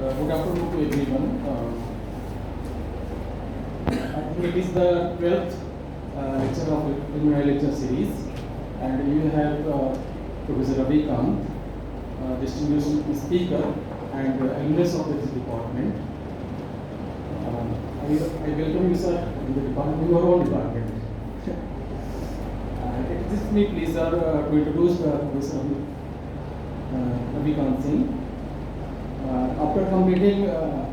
Good afternoon to everyone. I think it is the 12th lecture of preliminary lecture series, and you have Professor Ravi Kant, distinguished speaker and alumnus of this department. I welcome you, sir, in the department, in your own department. It is my pleasure to introduce Professor Ravi Kant Singh. After completing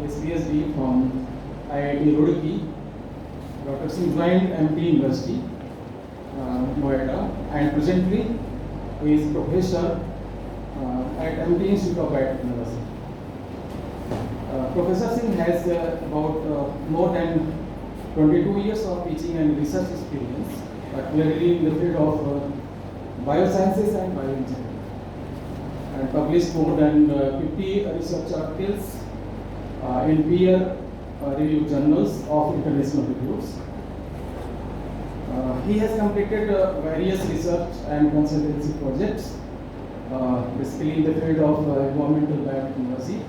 his PhD from IIT Roorkee, Dr. Singh joined MT University, Noida, and presently he is professor at MT Institute of Biotechnology. Professor Singh has about more than 22 years of teaching and research experience, particularly in the field of biosciences and bioengineering, and published more than 50 research articles in peer-reviewed journals of international reviews. He has completed various research and consultancy projects, basically in the field of environmental biotechnology,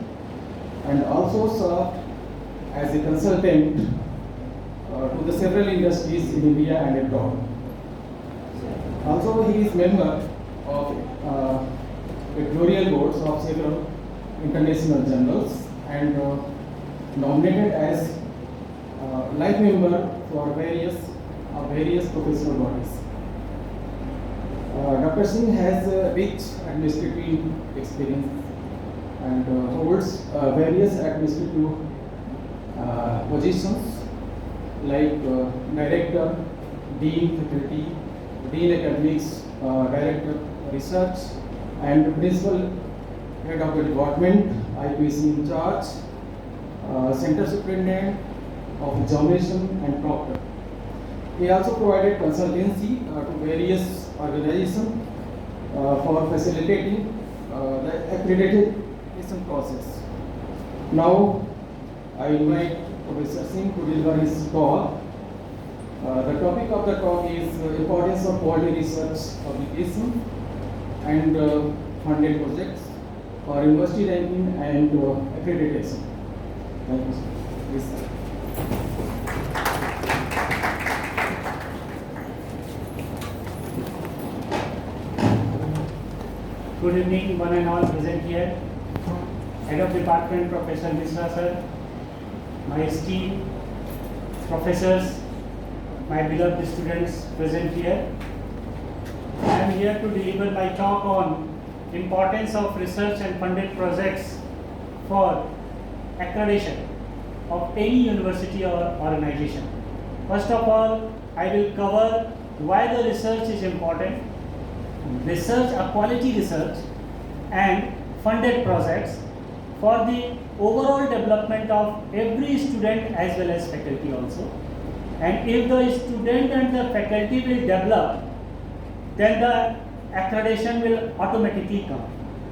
and also served as a consultant to the several industries in India and abroad. Also, he is member of editorial boards of several international journals and nominated as life member for various professional bodies. Dr. Singh has rich administrative experience and holds various administrative positions like director, dean faculty, dean academics, director research, and principal head of the department, IPC in charge, center superintendent of examination and proctor. He also provided consultancy to various organizations for facilitating the accreditation process. Now, I invite Professor Singh to deliver his talk. The topic of the talk is importance of quality research publication and funded projects for university ranking and accreditation. Thank you, sir. Please, sir. Good evening, one and all present here. Head of Department, Professor Mishra sir, my esteemed professors, my beloved students present here. I am here to deliver my talk on importance of research and funded projects for accreditation of any university or organization. First of all, I will cover why the research is important, research, quality research and funded projects for the overall development of every student as well as faculty also. And if the student and the faculty will develop, then the accreditation will automatically come.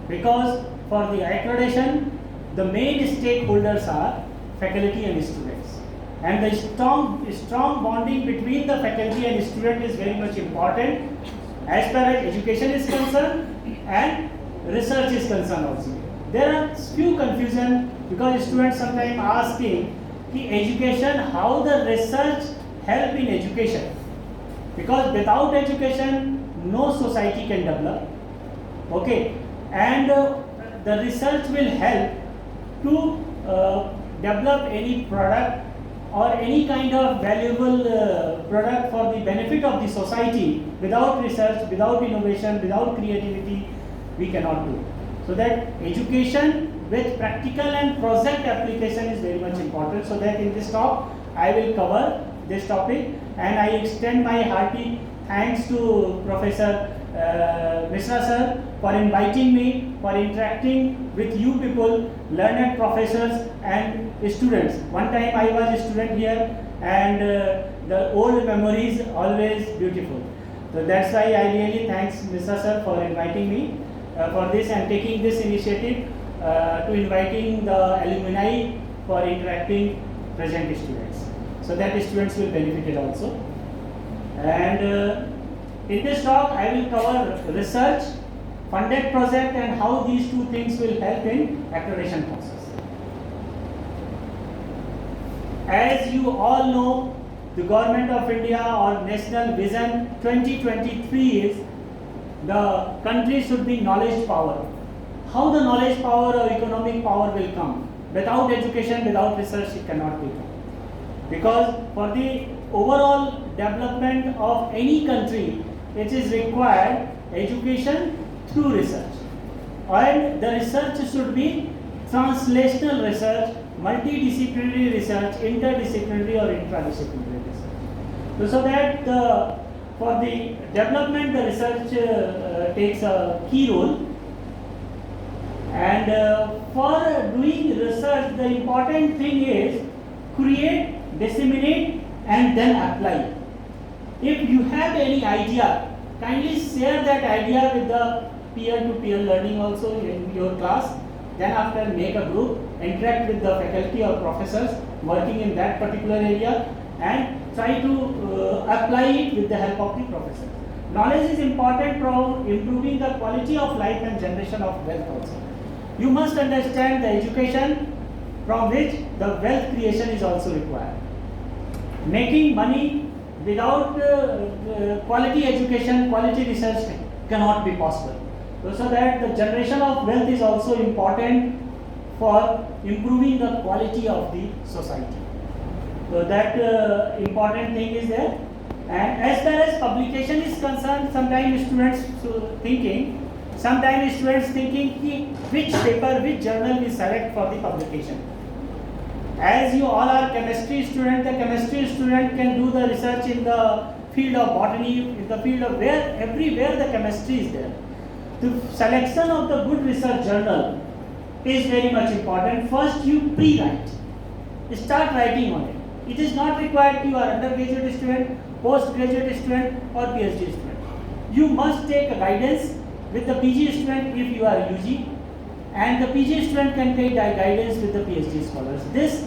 Because for the accreditation, the main stakeholders are faculty and students. And the strong bonding between the faculty and student is very much important as far as education is concerned and research is concerned also. There are few confusion because students sometimes asking the education, how the research help in education. Because without education, no society can develop. Okay, and the research will help to develop any product or any kind of valuable product for the benefit of the society. Without research, without innovation, without creativity, we cannot do. So that education with practical and project application is very much important. So that in this talk, I will cover this topic, and I extend my hearty thanks to Professor Mishra sir for inviting me, for interacting with you people, learned professors and students. One time I was a student here, and the old memories always beautiful. So that's why I really thanks Mishra sir for inviting me for this and taking this initiative to inviting the alumni for interacting present students. So that students will benefit it also. And in this talk, I will cover research, funded project, and how these two things will help in accreditation process. As you all know, the Government of India or National Vision 2023 is the country should be knowledge power. How the knowledge power or economic power will come? Without education, without research, it cannot be done. Because for the overall development of any country, it is required education through research. And the research should be translational research, multidisciplinary research, interdisciplinary or intradisciplinary research. So that for the development, the research takes a key role. And for doing research, the important thing is create, disseminate, and then apply. If you have any idea, kindly share that idea with the peer-to-peer learning also in your class. Then after make a group, interact with the faculty or professors working in that particular area and try to apply it with the help of the professors. Knowledge is important for improving the quality of life and generation of wealth also. You must understand the education from which the wealth creation is also required. Making money without quality education, quality research cannot be possible. So that the generation of wealth is also important for improving the quality of the society. So that important thing is there. And as far as publication is concerned, sometimes students thinking which paper, which journal we select for the publication. As you all are chemistry student, the chemistry student can do the research in the field of botany, in the field of everywhere the chemistry is there. The selection of the good research journal is very much important. First you pre-write. Start writing on it. It is not required you are undergraduate student, postgraduate student or PhD student. You must take a guidance with the PG student if you are UG, and the PG student can take guidance with the PhD scholars. This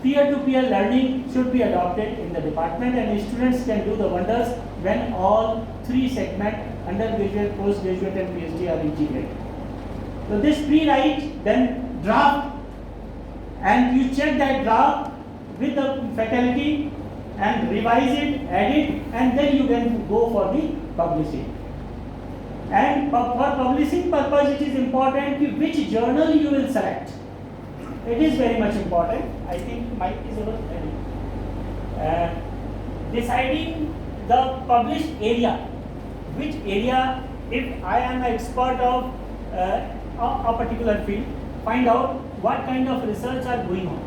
peer-to-peer learning should be adopted in the department, and students can do the wonders when all three segments, undergraduate, postgraduate and PhD are integrated. So this pre-write, then draft, and you check that draft with the faculty and revise it, edit, and then you can go for the publishing. And for publishing purpose, it is important which journal you will select. It is very much important. I think Mike is over there. Deciding the published area. Which area, if I am an expert of a particular field, find out what kind of research are going on.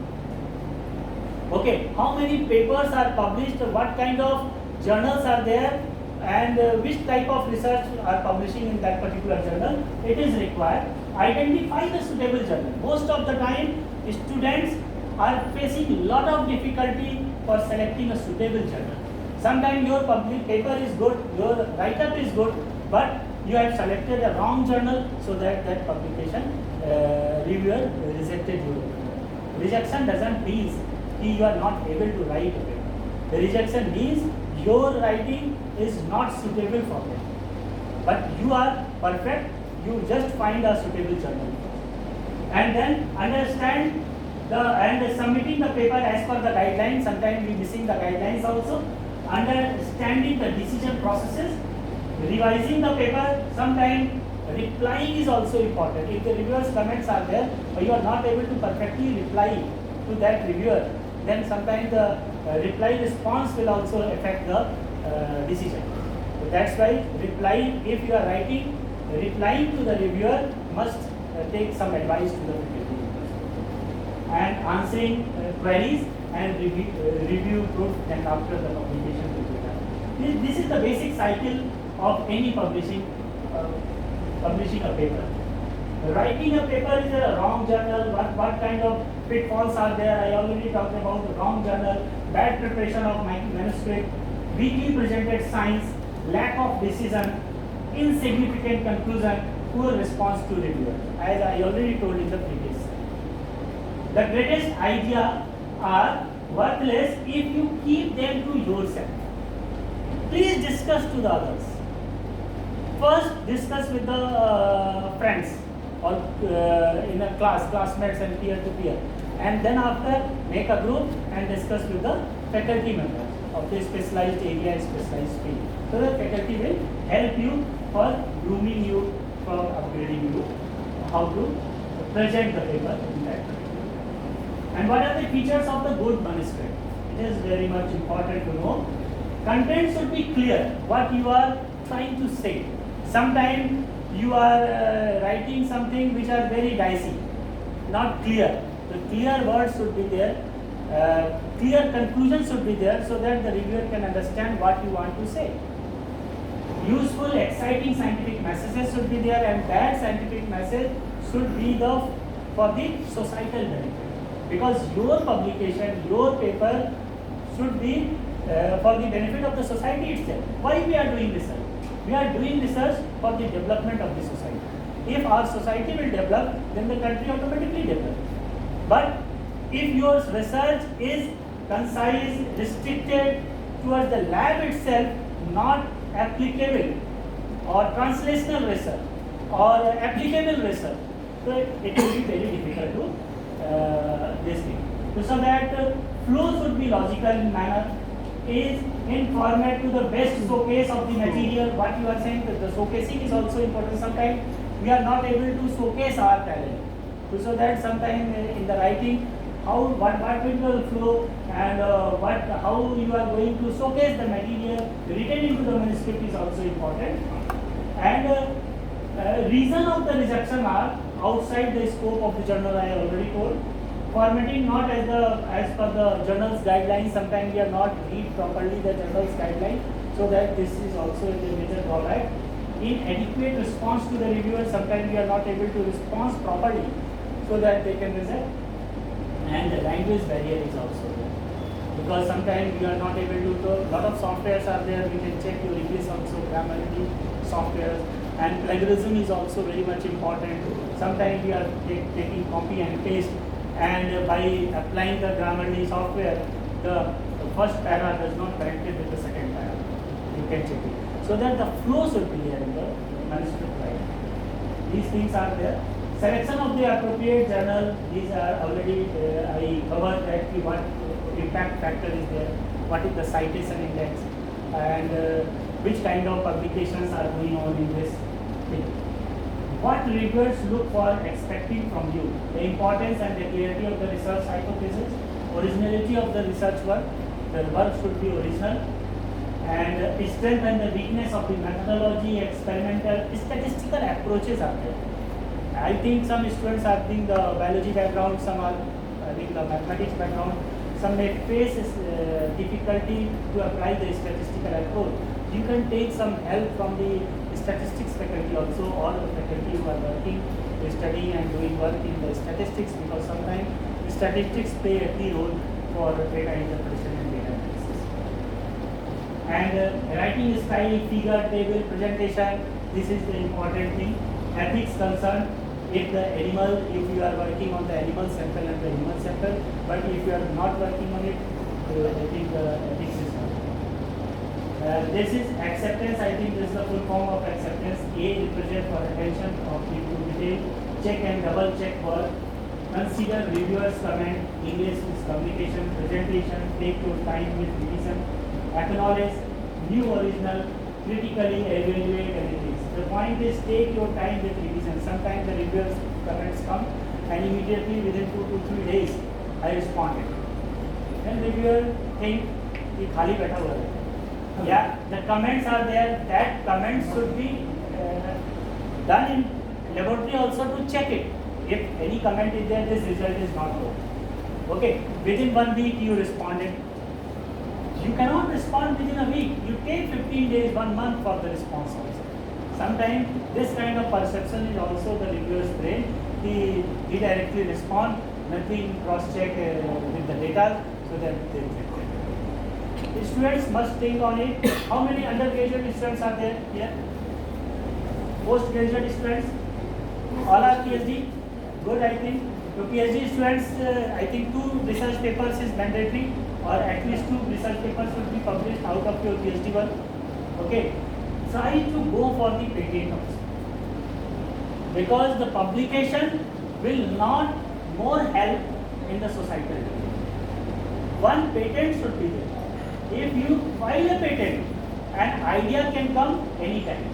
Okay, how many papers are published, what kind of journals are there, and which type of research are publishing in that particular journal. It is required. Identify the suitable journal. Most of the time, students are facing a lot of difficulty for selecting a suitable journal. Sometimes your public paper is good, your write-up is good, but you have selected a wrong journal, so that publication reviewer rejected you. Rejection doesn't mean you are not able to write a paper. The rejection means your writing is not suitable for them. But you are perfect, you just find a suitable journal. And then understand and submitting the paper as per the guidelines. Sometimes we missing the guidelines also. Understanding the decision processes, revising the paper. Sometimes replying is also important. If the reviewer's comments are there, but you are not able to perfectly reply to that reviewer, then sometimes the reply response will also affect the decision. So that's why replying, if you are writing, replying to the reviewer must take some advice to the faculty and answering queries and review proof, and after the publication will be done. This is the basic cycle of any publishing a paper. Writing a paper is a wrong journal. What kind of pitfalls are there? I already talked about the wrong journal, bad preparation of manuscript, weakly presented science, lack of decision, insignificant conclusion, poor response to reviewer. As I already told in the previous slide. The greatest idea are worthless if you keep them to yourself. Please discuss to the others. First, discuss with the friends. or in a classmates and peer to peer, and then after make a group and discuss with the faculty members of the specialized area and specialized field. So the faculty will help you for grooming you, for upgrading you, how to present the paper in that way. And what are the features of the good manuscript? It is very much important to know. Content should be clear, what you are trying to say. Sometimes you are writing something which are very dicey, not clear. The clear words should be there, clear conclusion should be there, so that the reviewer can understand what you want to say. Useful, exciting scientific messages should be there, and that scientific message should be for the societal benefit. Because your publication, your paper should be for the benefit of the society itself. Why we are doing research? We are doing research for the development of the society. If our society will develop, then the country automatically develops. But if your research is concise, restricted towards the lab itself, not applicable, or translational research, or applicable research, so it will be very difficult to this thing. So that flow should be logical in manner, is in format to the best showcase of the material. What you are saying, that the showcasing is also important. Sometimes we are not able to showcase our talent. So that sometimes in the writing, what will the flow and how you are going to showcase the material written into the manuscript is also important. And reason of the rejection are outside the scope of the journal. I already told. Formatting not as per the journal's guidelines. Sometimes we are not read properly the journal's guidelines, so that this is also a major drawback. Inadequate response to the reviewer. Sometimes we are not able to respond properly, so that they can reject. And the language barrier is also there, because sometimes we are not able to. A lot of softwares are there. We can check your English also, Grammarly software, and plagiarism is also very much important. Sometimes we are taking copy and paste. And by applying the Grammarly software, the first para does not connect it with the second para. You can check it. So that the flow should be there in the manuscript writing. These things are there. Selection of the appropriate journal, these are already, I covered that what impact factor is there, what is the citation index, and which kind of publications are going on in this thing. What reviewers look for expecting from you? The importance and the clarity of the research hypothesis, originality of the research work, the work should be original, and strength and the weakness of the methodology, experimental, statistical approaches are there. I think some students are having the biology background, some are having the mathematics background, some may face difficulty to apply the statistical approach. You can take some help from the statistics faculty also, or the faculty who are working, studying and doing work in the statistics, because sometimes statistics play a key role for data interpretation and data analysis. And writing style, figure, table, presentation, this is the important thing. Ethics concern, if you are working on the animal sample and the human sample, but if you are not working on it, I think ethics is not. This is acceptance. I think this is the full form of acceptance. A represents for attention of people to detail. Check and double check for. Consider reviewers' comment. English is communication. Presentation. Take your time with revision. Acknowledge new original. Critically evaluate anything. The point is, take your time with revision. Sometimes the reviewers' comments come, and immediately within 2 to 3 days, I responded. Then reviewer think कि खाली बैठा हुआ है. Yeah, the comments are there. That comments should be done in laboratory also to check it. If any comment is there, this result is not good. Okay, within 1 week you responded. You cannot respond within a week. You take 15 days, 1 month for the response also. Sometimes this kind of perception is also the reviewer's brain. He directly respond, nothing cross-check with the data, so that they reject it. The students must think on it. How many undergraduate students are there here? Postgraduate students? All are PhD? Good, I think. So PhD students, I think 2 research papers is mandatory, or at least 2 research papers should be published out of your PhD work. Okay. Try to go for the patent also. because the publication will not more help in the societal development. One patent should be there. If you file a patent, an idea can come anytime.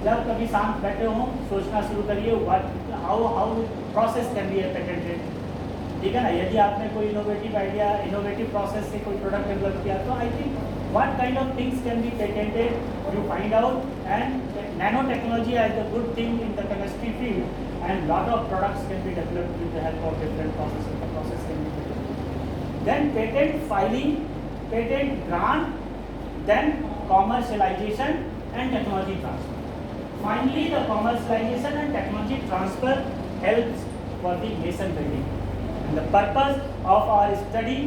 जब कभी शांत बैठे हो सोचना शुरू करिए how process can be patented, ठीक है ना. यदि आपने कोई इनोवेटिव आइडिया इनोवेटिव प्रोसेस से कोई प्रोडक्ट डेवलप किया तो I think what kind of things can be patented, you find out. And nanotechnology is a good thing in the chemistry field, and lot of products can be developed with the help of different processes. The process can be developed. Then patent filing, patent grant, then commercialization and technology transfer. Finally, the commercialization and technology transfer helps for the nation building. And the purpose of our study,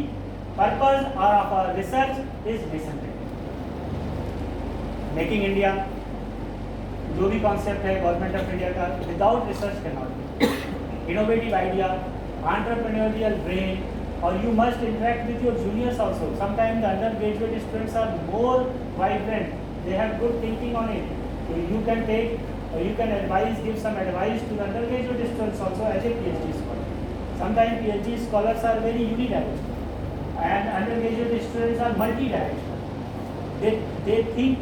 purpose of our research is nation building. Making India, जो भी concept है government of India का, without research can not be. Innovative idea, entrepreneurial brain, or you must interact with your juniors also. Sometimes the undergraduate students are more vibrant, they have good thinking on it. So you can take, you can advise, give some advice to the undergraduate students also as a PhD scholar. Sometimes PhD scholars are very unidirectional, and undergraduate students are multi-directional. They think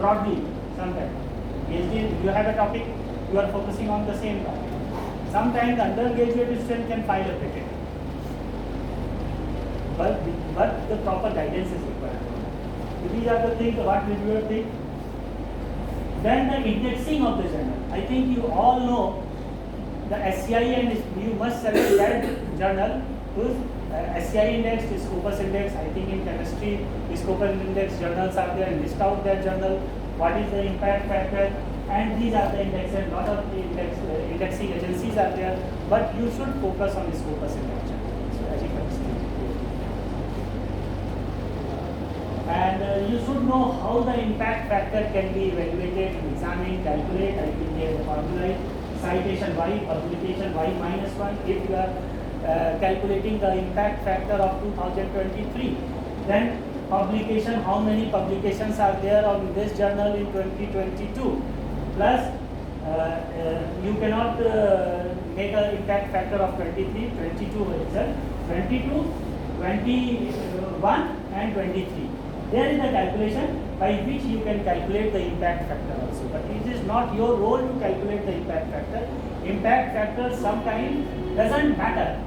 broadly sometimes. PhD, you have a topic, you are focusing on the same topic. Sometimes the undergraduate student can file a patent, but the proper guidance is required. So these are the things, what reviewer think. Then the indexing of the journal. I think you all know the SCI, and you must select that journal whose SCI index, Scopus index. I think in chemistry, Scopus index journals are there. List out that journal. What is the impact factor? And these are the indexes. Lot of indexing agencies are there, but you should focus on Scopus index journal. So as you can see. And you should know how the impact factor can be evaluated, examined, calculated. I think there is a formula: citation Y, publication Y-1. If you are calculating the impact factor of 2023, then publication, how many publications are there on this journal in 2022? Plus, you cannot make an impact factor of 23, 22 result, 22, 21 and 23. There is a calculation by which you can calculate the impact factor also. But it is not your role to calculate the impact factor. Impact factor sometimes doesn't matter.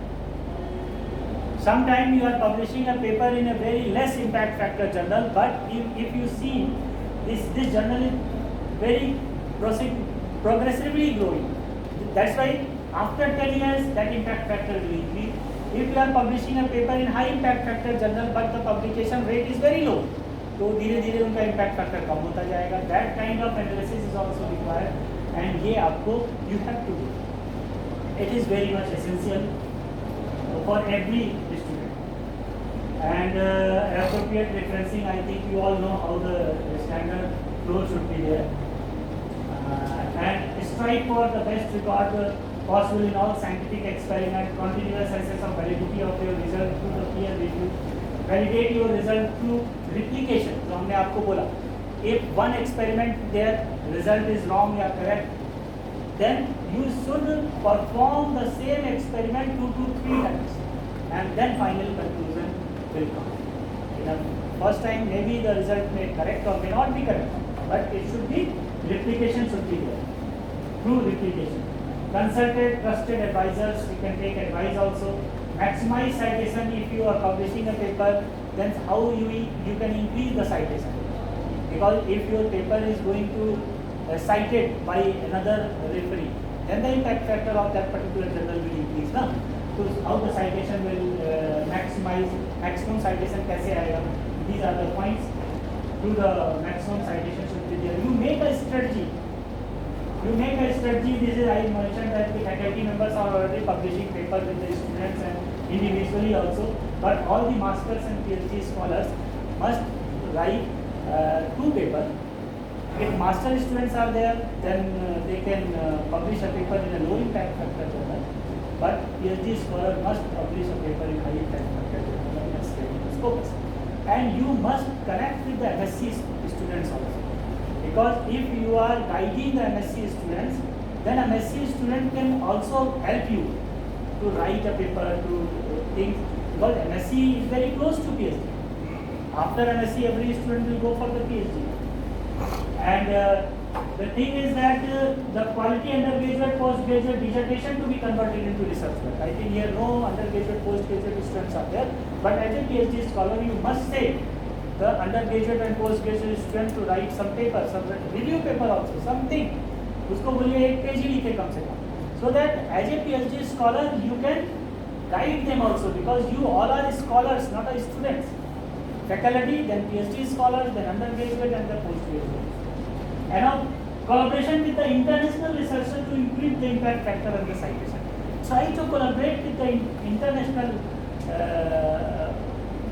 Sometimes you are publishing a paper in a very less impact factor journal, but if you see this journal is very progressively growing. That's why after 10 years that impact factor will increase. If you are publishing a paper in high impact factor journal but the publication rate is very low, तो धीरे धीरे उनका impact factor कम होता जाएगा. That kind of analysis is also required, and ये आपको you have to do. It is very much essential for every student. And appropriate referencing, I think you all know how the standard flow should be there. And strive for the best record possible in all scientific experiments. Continuous assess of validity of your result through the peer review. Validate your result through replication. तो हमने आपको बोला, if one experiment their result is wrong or correct, then you should perform the same experiment 2 to 3 times, and then final conclusion will come. In the first time, maybe the result may correct or may not be correct, but it should be, replication should be there. Through replication. Consulted trusted advisors, you can take advice also. Maximize citation. If you are publishing a paper, then how you can increase the citation. Because if your paper is going to cited by another referee, then the impact factor of that particular journal will increase. Na? So how the citation will maximize, maximum citation कैसे आएगा? These are the points. To the maximum citation should be there. You make a strategy. This is, I mentioned that the faculty members are already publishing papers with the students and individually also. But all the masters and PhD scholars must write 2 papers. If master students are there, then they can publish a paper in a low impact factor journal. But PhD scholar must publish a paper in high impact factor journal and stay in the Scopus. And you must connect with the MSc students also. Because if you are guiding the MSc students, then MSc student can also help you to write a paper, to think, because MSc is very close to PhD. After MSc, every student will go for the PhD. And the thing is that the quality undergraduate, postgraduate dissertation to be converted into research work. I think here no undergraduate, postgraduate students are there, but as a PhD scholar, you must say the undergraduate and postgraduate student to write some paper, some review paper also, something. उसको बोलिए एक page ही लिखे कम से कम. So that as a PhD scholar, you can guide them also, because you all are scholars, not a students. Faculty, then PhD scholars, then undergraduate and then postgraduate. And now collaboration with the international researcher to increase the impact factor and the citation. Try to collaborate with the international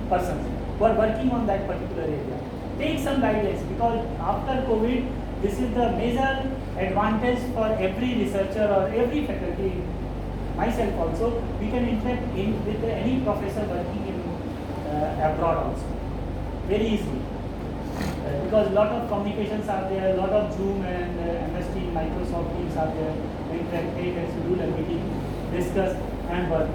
persons who are working on that particular area. Take some guidance, because after COVID, this is the major advantage for every researcher or every faculty, myself also. We can interact with any professor working in abroad also, very easily. Because a lot of communications are there, a lot of Zoom and MS Teams, Microsoft Teams are there. We can take and schedule a meeting, discuss and work.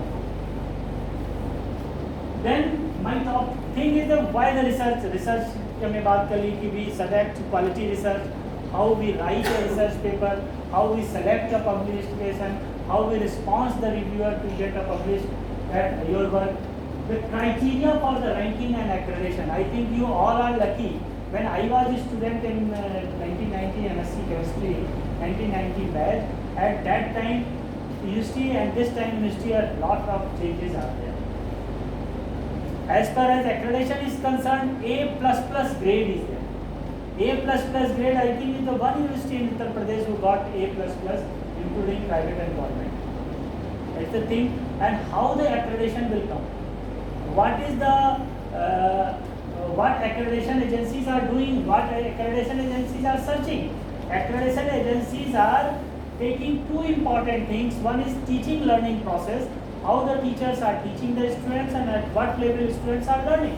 Then my top thing is why the research. Research की हमने बात कर ली कि we select quality research, how we write a research paper, how we select a publication, how we respond the reviewer to get a published your work. The criteria for the ranking and accreditation. I think you all are lucky. When I was a student in 1990 MSc Chemistry, 1990 batch, at that time university and this time university a lot of changes are there. As far as accreditation is concerned, A++ grade is there. A++ grade, I think, is the one university in Uttar Pradesh who got A++, including private and government. That's the thing. And how the accreditation will come? What is the what accreditation agencies are doing? What accreditation agencies are searching? Accreditation agencies are taking two important things. One is teaching learning process, how the teachers are teaching the students and at what level students are learning.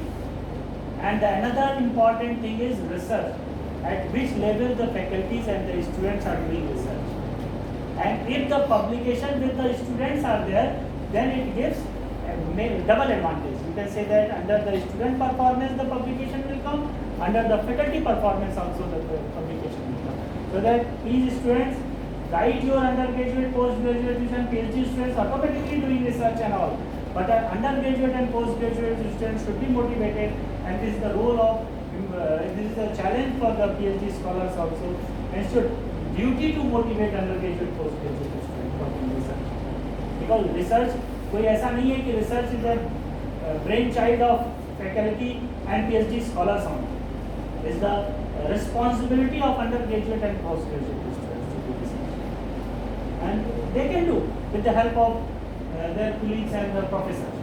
And another important thing is research, at which level the faculties and the students are doing research. And if the publication with the students are there, then it gives double advantage. You can say that under the student performance the publication will come, under the faculty performance also the publication will come. So that these students guide your undergraduate, postgraduate and PhD students automatically doing research and all. But undergraduate and postgraduate students should be motivated, and this is the role of, this is a challenge for the PhD scholars also, and should duty to motivate undergraduate, postgraduate students for doing research. Because research, कोई ऐसा नहीं है कि research is a brainchild of faculty and PhD scholars only. It is the responsibility of undergraduate and postgraduate students to do research, and they can do with the help of their colleagues and the professors.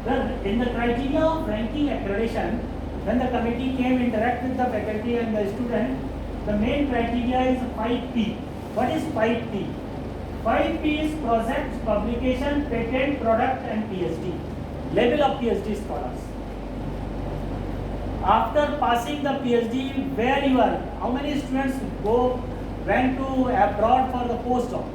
Then in the criteria of ranking accreditation, when the committee came interact with the faculty and the student, the main criteria is 5P. What is 5P? 5P is project, publication, patent, product and PhD. Level of PhD scholars. After passing the PhD, where you are, how many students went to abroad for the postdoc?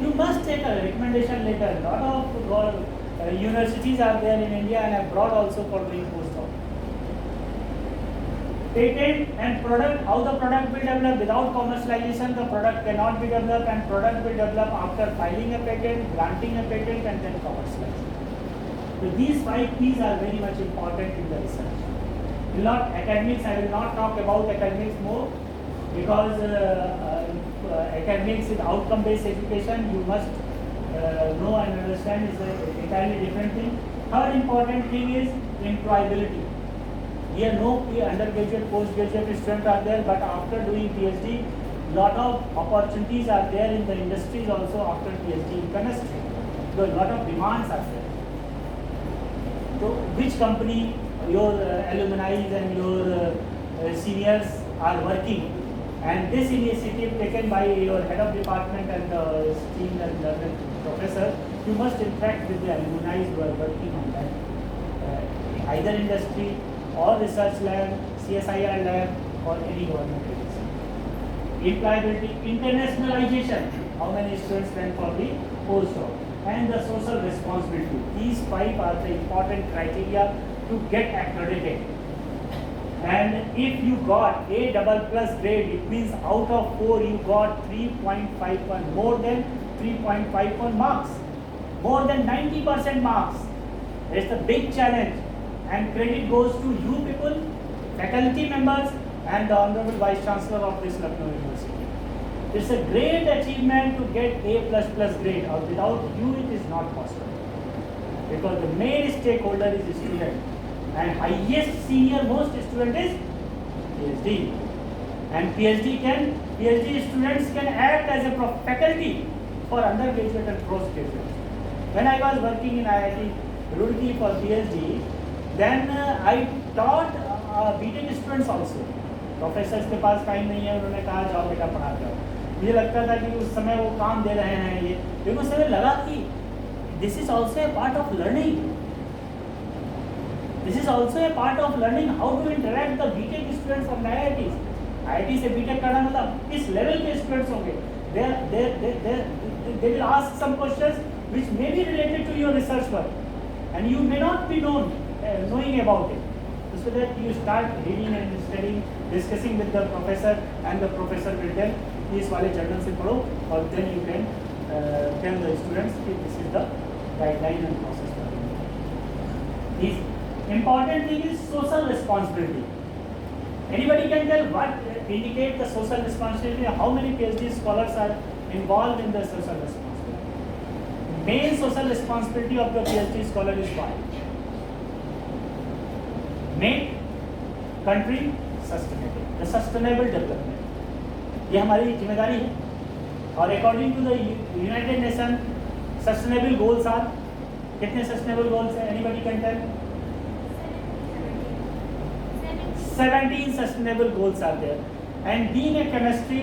You must take a recommendation letter. A lot of universities are there in India and abroad also for doing postdoc. Patent and product, how the product will develop. Without commercialization, the product cannot be developed, and product will develop after filing a patent, granting a patent and then commercializing. So these 5 P's are very much important in the research. Academics, I will not talk about academics more, because academics is outcome-based education. You must know and understand is an entirely different thing. Third important thing is employability. Here no undergraduate, postgraduate students are there, but after doing PhD, lot of opportunities are there in the industries also after PhD in chemistry. So a lot of demands are there. So which company your alumni and your seniors are working, and this initiative taken by your head of department and the team and the professor, you must interact with the alumni who are working on that, either industry or research lab, CSIR lab or any government agency. employability, internationalization, how many students went for the postdoc, and the social responsibility. These 5 are the important criteria to get accredited. And if you got A double plus grade, it means out of 4 you got 3.51, more than 3.51 marks, more than 90% marks. It's a big challenge, and credit goes to you people, faculty members, and the Honorable Vice Chancellor of this Lucknow University. It's a great achievement to get A++ grade, or without you it is not possible. Because the main stakeholder is the student, and highest senior most student is PhD. And PhD students can act as a faculty for undergraduate and postgraduate. When I was working in IIT Roorkee for PhD, then I taught BTech students also. Professors के पास time नहीं है, उन्होंने कहा जाओ बेटा पढ़ा जाओ। मुझे लगता था कि उस समय वो काम दे रहे हैं ये, लेकिन उस समय लगा कि this is also a part of learning, this is also a part of learning how to interact the BTech students of IIT से बीटेक करना मतलब इस लेवल के स्टूडेंट्स होंगे, they will ask some questions which may be related to your research work and you may not be knowing about it. So that you start reading and studying, discussing with the professor, and the professor will tell इस वाले journal से पढ़ो, और then you can tell the students that this is the guideline and process for it. The important thing is social responsibility. Anybody can tell what indicate the social responsibility? How many PhD scholars are involved in the social responsibility? Main social responsibility of the PhD scholar is what? Make country sustainable, the sustainable development. ये हमारी जिम्मेदारी है, और according to the United Nation sustainable goals are, कितने sustainable goals हैं? Anybody can tell? 17 sustainable goals are there, and being a chemistry,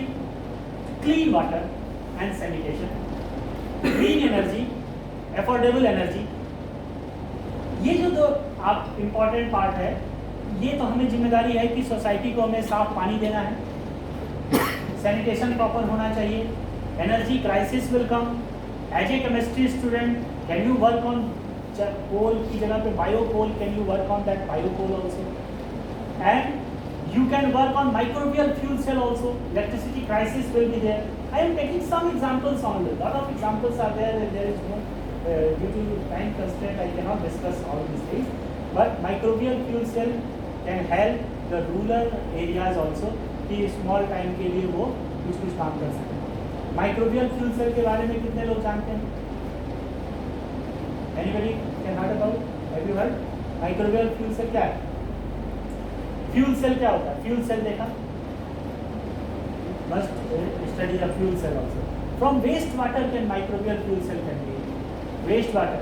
clean water and sanitation, clean energy, affordable energy, ये जो दो आप इम्पोर्टेंट पार्ट है, ये तो हमें जिम्मेदारी है कि सोसाइटी को हमें साफ पानी देना है, सैनिटेशन प्रॉपर होना चाहिए, energy crisis will come. As a chemistry student can you work on coal की जगह पे bio coal, can you work on that bio coal also, and you can work on microbial fuel cell also. Electricity crisis will be there. I am taking some examples only, lot of examples are there, there is no due to time constraint I cannot discuss all these things, but microbial fuel cell can help the rural areas also कि small time के लिए वो कुछ काम कर सकें। microbial fuel cell के बारे में कितने लोग जानते हैं? Anybody can heard about? Have you heard? microbial fuel cell क्या है? fuel cell क्या होता है? fuel cell देखा? Must study the fuel cell also. From waste water can microbial fuel cell can be waste water,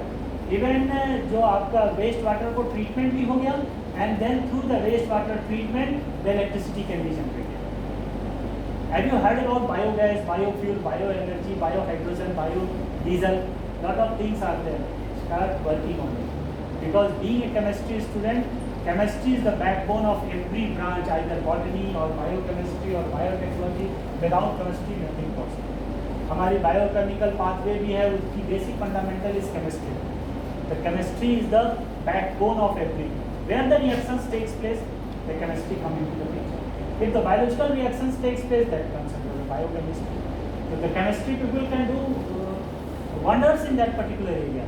even जो आपका waste water को treatment भी हो गया, and then through the waste water treatment the electricity can be generated. Have you heard about biogas, biofuel, bio energy, bio hydrogen, bio diesel? Lot of things are there, start working on it, because being a chemistry student, chemistry is the backbone of every branch, either botany or biochemistry or biotechnology. Without chemistry nothing possible. हमारी biochemical pathway भी है, उसकी basic fundamental is chemistry. The chemistry is the backbone of everything. Where the reactions takes place, the chemistry come into the picture. If the biological reactions takes place, that comes under the biochemistry. So the chemistry people can do wonders in that particular area.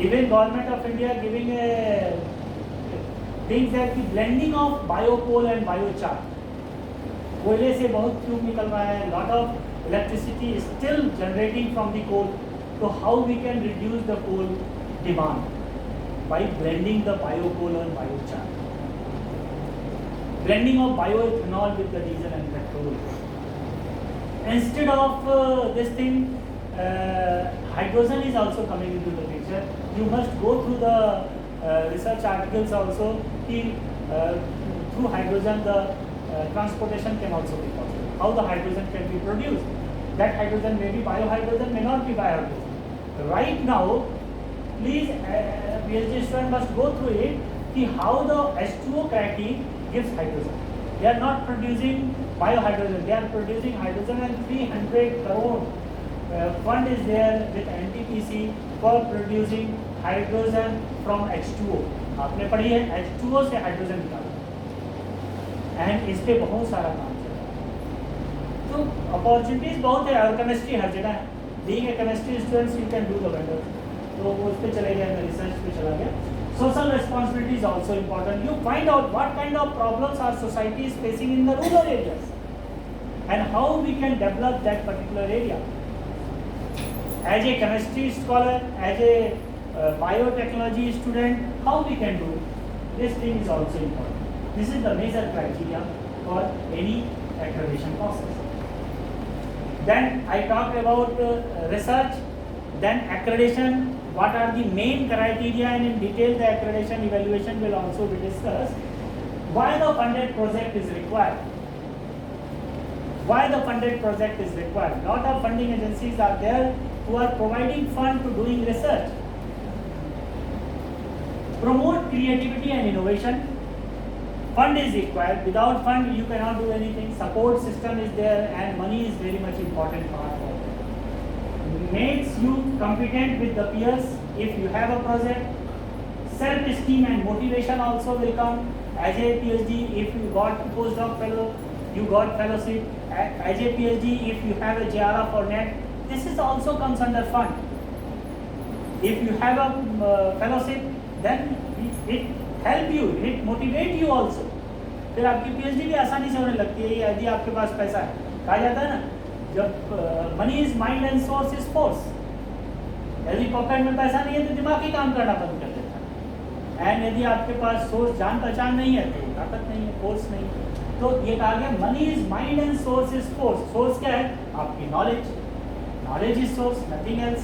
Even Government of India giving a things that the blending of biocoal and biochar. कोयले से बहुत fume निकल रहा है, lot of electricity is still generating from the coal. So how we can reduce the coal demand? By blending the biocoal and biochar. Blending of bioethanol with the diesel and petrol. Instead of this thing, hydrogen is also coming into the picture. You must go through the research articles also. Through hydrogen the transportation can also be possible. How the hydrogen can be produced? That hydrogen may be biohydrogen, may not be biohydrogen. Right now, please, PhD student must go through it. See how the H2O cracking gives hydrogen. They are not producing biohydrogen. They are producing hydrogen, and 300 crore fund is there with NTPC for producing hydrogen from H2O. आपने पढ़ी है H2O से hydrogen निकालना, and इस पे बहुत सारा काम चल रहा है। तो अपॉर्चुनिटीज बहुत है, और केमिस्ट्री हर जगह है। Being a chemistry students you can do the better. तो उस पे चले गए, मैं रिसर्च पे चला गया। Social responsibility is also important. You find out what kind of problems are society is facing in the rural areas and how we can develop that particular area. As a chemistry scholar, as a biotechnology student, how we can do this thing is also important. This is the major criteria for any accreditation process. Then I talked about research, then accreditation, what are the main criteria, and in detail the accreditation evaluation will also be discussed. Why the funded project is required? Why the funded project is required? Lot of funding agencies are there who are providing fund to doing research. Promote creativity and innovation. Fund is required. Without fund, you cannot do anything. Support system is there, and money is very much important part of it. Makes you competent with the peers if you have a project. Self-esteem and motivation also will come. As a PhD, if you got postdoc fellow, you got fellowship. As a PhD, if you have a JRF or NET, this is also comes under fund. If you have a fellowship, then it help you, it motivate you also. फिर आपकी PhD भी आसानी से होने लगती है यदि आपके पास पैसा है। कहा जाता है ना, जब money is mind and source is force. यदि पॉकेट में पैसा नहीं है तो दिमाग ही काम करना बंद कर देता है, एंड यदि आपके पास सोर्स जान पहचान नहीं है तो ताकत नहीं है, फोर्स नहीं है। तो ये कहा गया money is mind and source is force. Source क्या है? आपकी knowledge. Knowledge is source, nothing else.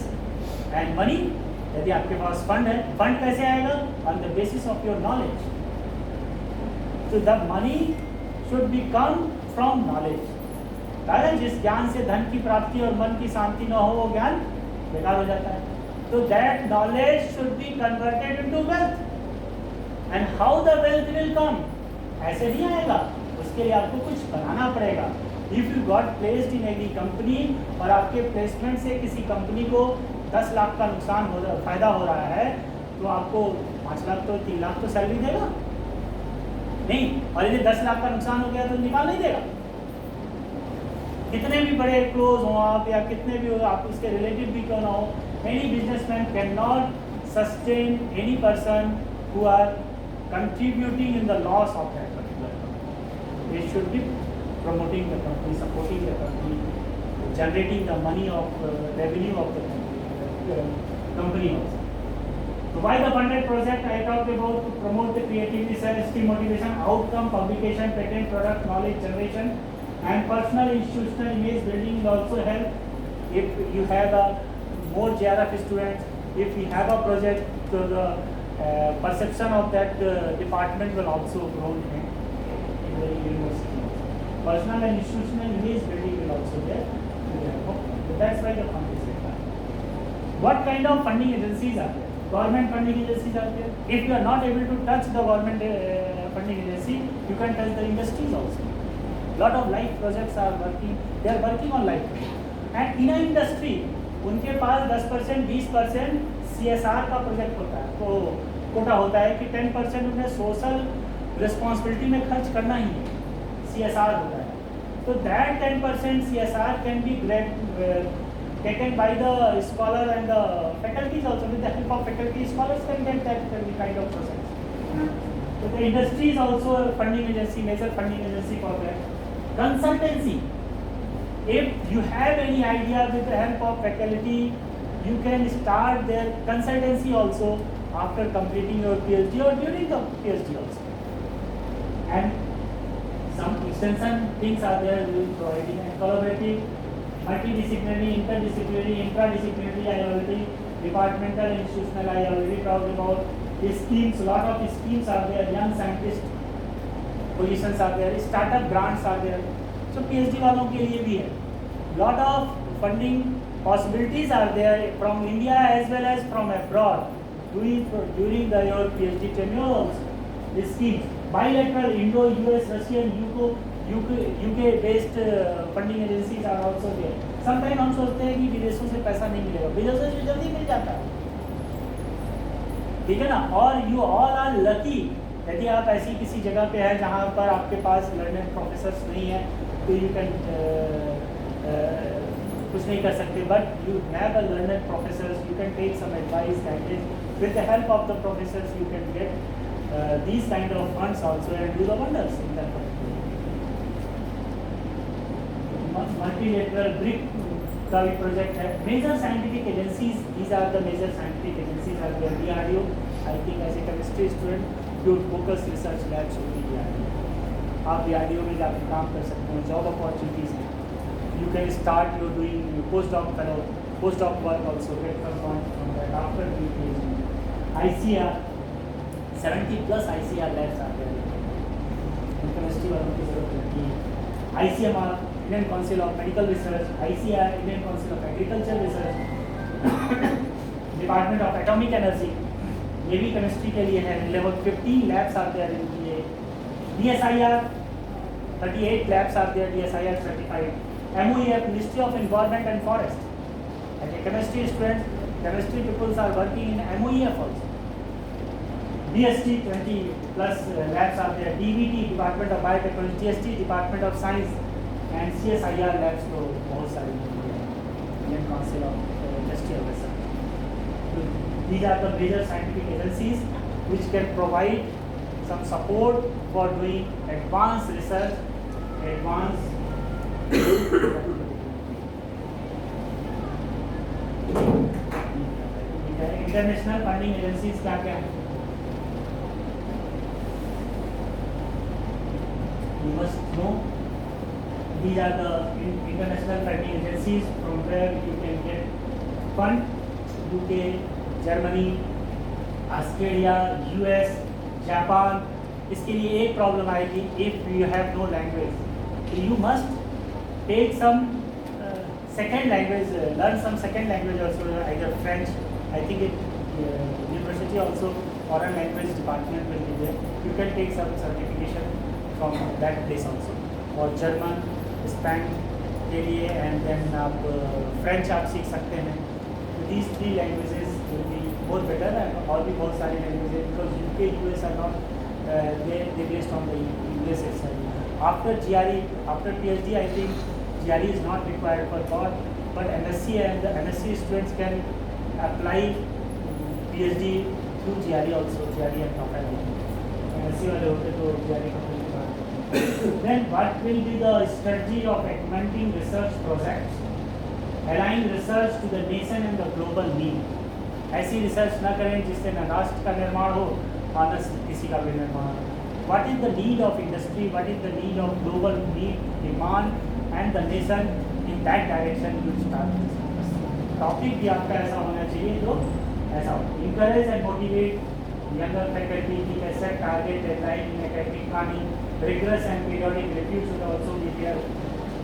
And money, यदि आपके पास फंड है, फंड कैसे आएगा? On the basis of your knowledge. तो the money should be come from knowledge. कारण जिस ज्ञान से धन की प्राप्ति और मन की शांति न हो, वो ज्ञान बेकार हो जाता है। तो that knowledge should be converted into wealth, and how the wealth will come? ऐसे नहीं आएगा, उसके लिए आपको कुछ बनाना पड़ेगा। If you got placed in any company और आपके प्लेसमेंट से किसी कंपनी को 10 लाख का नुकसान हो रहा, फायदा हो रहा है, तो आपको 5 लाख तो 3 लाख तो सैलरी देगा नहीं, और यदि 10 लाख का नुकसान हो गया तो निकाल नहीं देगा। कितने भी बड़े क्लोज हो आप, या कितने भी आप उसके रिलेटिव भी क्यों ना हो, any businessman can not sustain any person who are contributing in the loss of that particular company. They should be promoting the company, supporting the company, generating the money of revenue of the company also. So why the funded project? I talked about to promote the creativity, self-esteem, motivation, outcome, publication, patent, product, knowledge generation, and personal institutional image building will also help. If you have a more JRF students, if we have a project, so the perception of that department will also grow in the university. Personal and institutional image building will also there. So that's why the fund is required. What kind of funding agencies are there? Government funding agencies are there. If you are not able to touch the government funding agency, you can touch the industries also. Lot of life projects are working. They are working on life projects. And in an industry, उनके पास 10%, 20% CSR का project होता है, तो कोटा होता है कि 10% उन्हें social responsibility में खर्च करना ही है। CSR होता है, तो that 10% CSR can be taken by the scholar and the faculties also. With the help of faculty, scholars can get that kind of process. So the industry is also a funding agency, major funding agency for that. Consultancy. If you have any idea, with the help of faculty, you can start their consultancy also after completing your PhD or during the PhD also. And some extension things are there, we will providing a collaborative, multidisciplinary, interdisciplinary, intradisciplinary, I already departmental, institutional, I already talked about. The schemes, lot of schemes are there, young scientist positions are there, startup grants are there. So PhD वालों के लिए भी है. Lot of funding possibilities are there from India as well as from abroad during your PhD tenure also. The schemes. Bilateral Indo, US, Russian, UK based funding agencies are also there. Sometime हम सोचते हैं कि विदेशों से पैसा नहीं मिलेगा, विदेशों से जल्दी मिल जाता है, ठीक है ना. और यू ऑल आर लकी, यदि आप ऐसी किसी जगह पे हैं जहाँ पर आपके पास लर्नर प्रोफेसर्स नहीं है तो यू कैन कुछ नहीं कर सकते, but you have a learner professors, you can take some advice, guidance with the help of the professors. You can get these kind of funds also and do the wonders in that particular. Multilateral BRIC का भी project है. Major scientific agencies, these are the major scientific agencies are the DRDO. I think as a chemistry student your focus research labs will be DRDO. आप DRDO में जाकर काम कर सकते हैं, जॉब अपॉर्चुनिटीज हैं. You can start your doing postdoc fellow, postdoc work also, get performed from that after doing PhD. ICR 70+ ICR labs are there. Chemistry वालों की जरूरत रहती है. ICMR Indian Council of Medical Research, ICR Indian Council of Agriculture Research, Department of Atomic Energy, ये भी chemistry के लिए है. Level 15 labs are there in DA. DSIR 38 labs are there, DSIR certified. MOEF Ministry of Environment and Forest. As a chemistry student, chemistry people are working in MOEF also. DST 20+ labs are there. DVT Department of Biotechnology, GST Department of Science and CSIR labs तो बहुत सारी Indian Council of Industrial Research. These are the major scientific agencies which can provide some support for doing advanced research, advanced international funding agencies क्या क्या है? You must know these are the international funding agencies from where you can get fund. UK, Germany, Australia, US, Japan. इसके लिए एक problem आएगी, if you have no language, you must take some second language, learn some second language also, either French. I think university also foreign language department will be there. You can take some certification from that place also. और German, Spain के लिए and then आप French आप सीख सकते हैं. These 3 languages will be more better, and और भी बहुत सारी languages because UK, US are not they based on the US itself. After GRE, after PhD, I think GRE is not required for God, but MSc and the MSc students can apply PhD through GRE also, GRE and profile. MSc वाले होते तो GRE completely. Then what will be the strategy of augmenting research projects, align research to the nation and the global need. ऐसी research ना करें जिससे न राष्ट्र का निर्माण हो और न किसी का भी निर्माण हो. What is the need of industry, what is the need of global need, demand and the nation, in that direction you start this. Topic भी आपका ऐसा होना चाहिए जो ऐसा हो. Encourage and motivate younger faculty to set target deadline in academic planning. Rigorous and periodic review should also be there.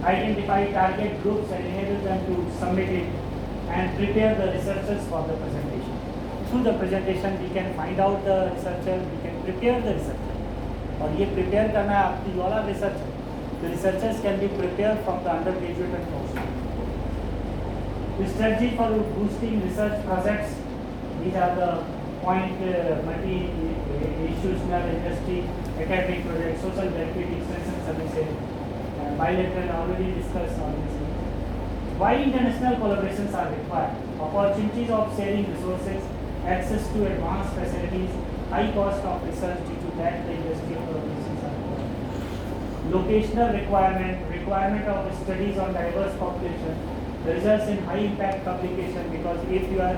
Identify target groups and enable them to submit it and prepare the researchers for the presentation. Through the presentation we can find out the researcher, we can prepare the researcher. और ये prepare करना है आपकी वाला research. The researchers can be prepared from the undergraduate and postgraduate. The strategy for boosting research projects, these are the point multi-institutional industry, academic projects, social benefit, extension services, bilateral already discussed on this. Why international collaborations are required? Opportunities of sharing resources, access to advanced facilities, high cost of research due to that the industrial collaborations are required. Locational requirement of studies on diverse population results in high impact publication, because if you are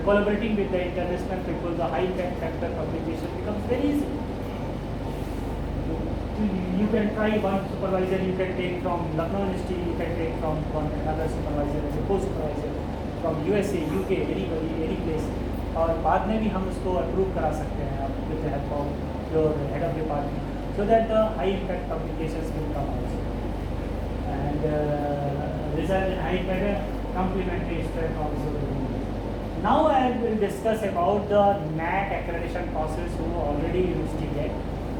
collaborating with the international people, the high impact factor publication becomes very easy. You can try one supervisor, you can take from Lucknow University, you can take from another supervisor as a co-supervisor from USA, UK, anybody, any place. और बाद में भी हम उसको approve करा सकते हैं with the help of your head of department, so that the high impact publications will come also. And result in high impact complementary strength also. Now I will discuss about the NAAC accreditation process who already used to get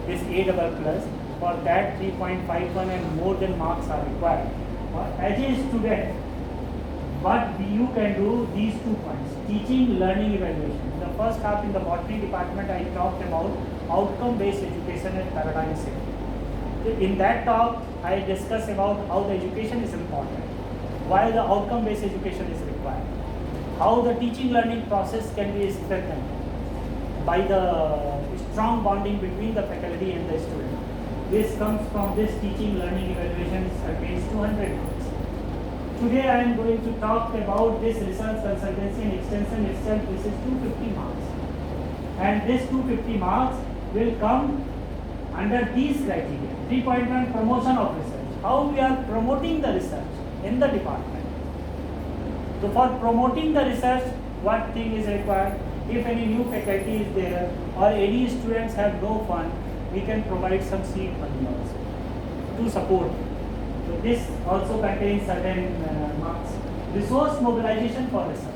this A++, For that 3.51 and more than marks are required. As a student, what you can do these 2 points, teaching, learning, evaluation. In the first half in the botany department, I talked about outcome-based education and paradigm shift. In that talk, I discussed about how the education is important, why the outcome-based education is required, how the teaching learning process can be strengthened by the strong bonding between the faculty and the student. This comes from this teaching learning evaluation against 200 marks. Today I am going to talk about this research consultancy and extension itself. This is 250 marks. And this 250 marks will come under these criteria. 3.1 promotion of research. How we are promoting the research in the department. So for promoting the research, what thing is required? If any new faculty is there or any students have no fund, we can provide some seed money also to support. So this also contains certain marks. Resource mobilization for research.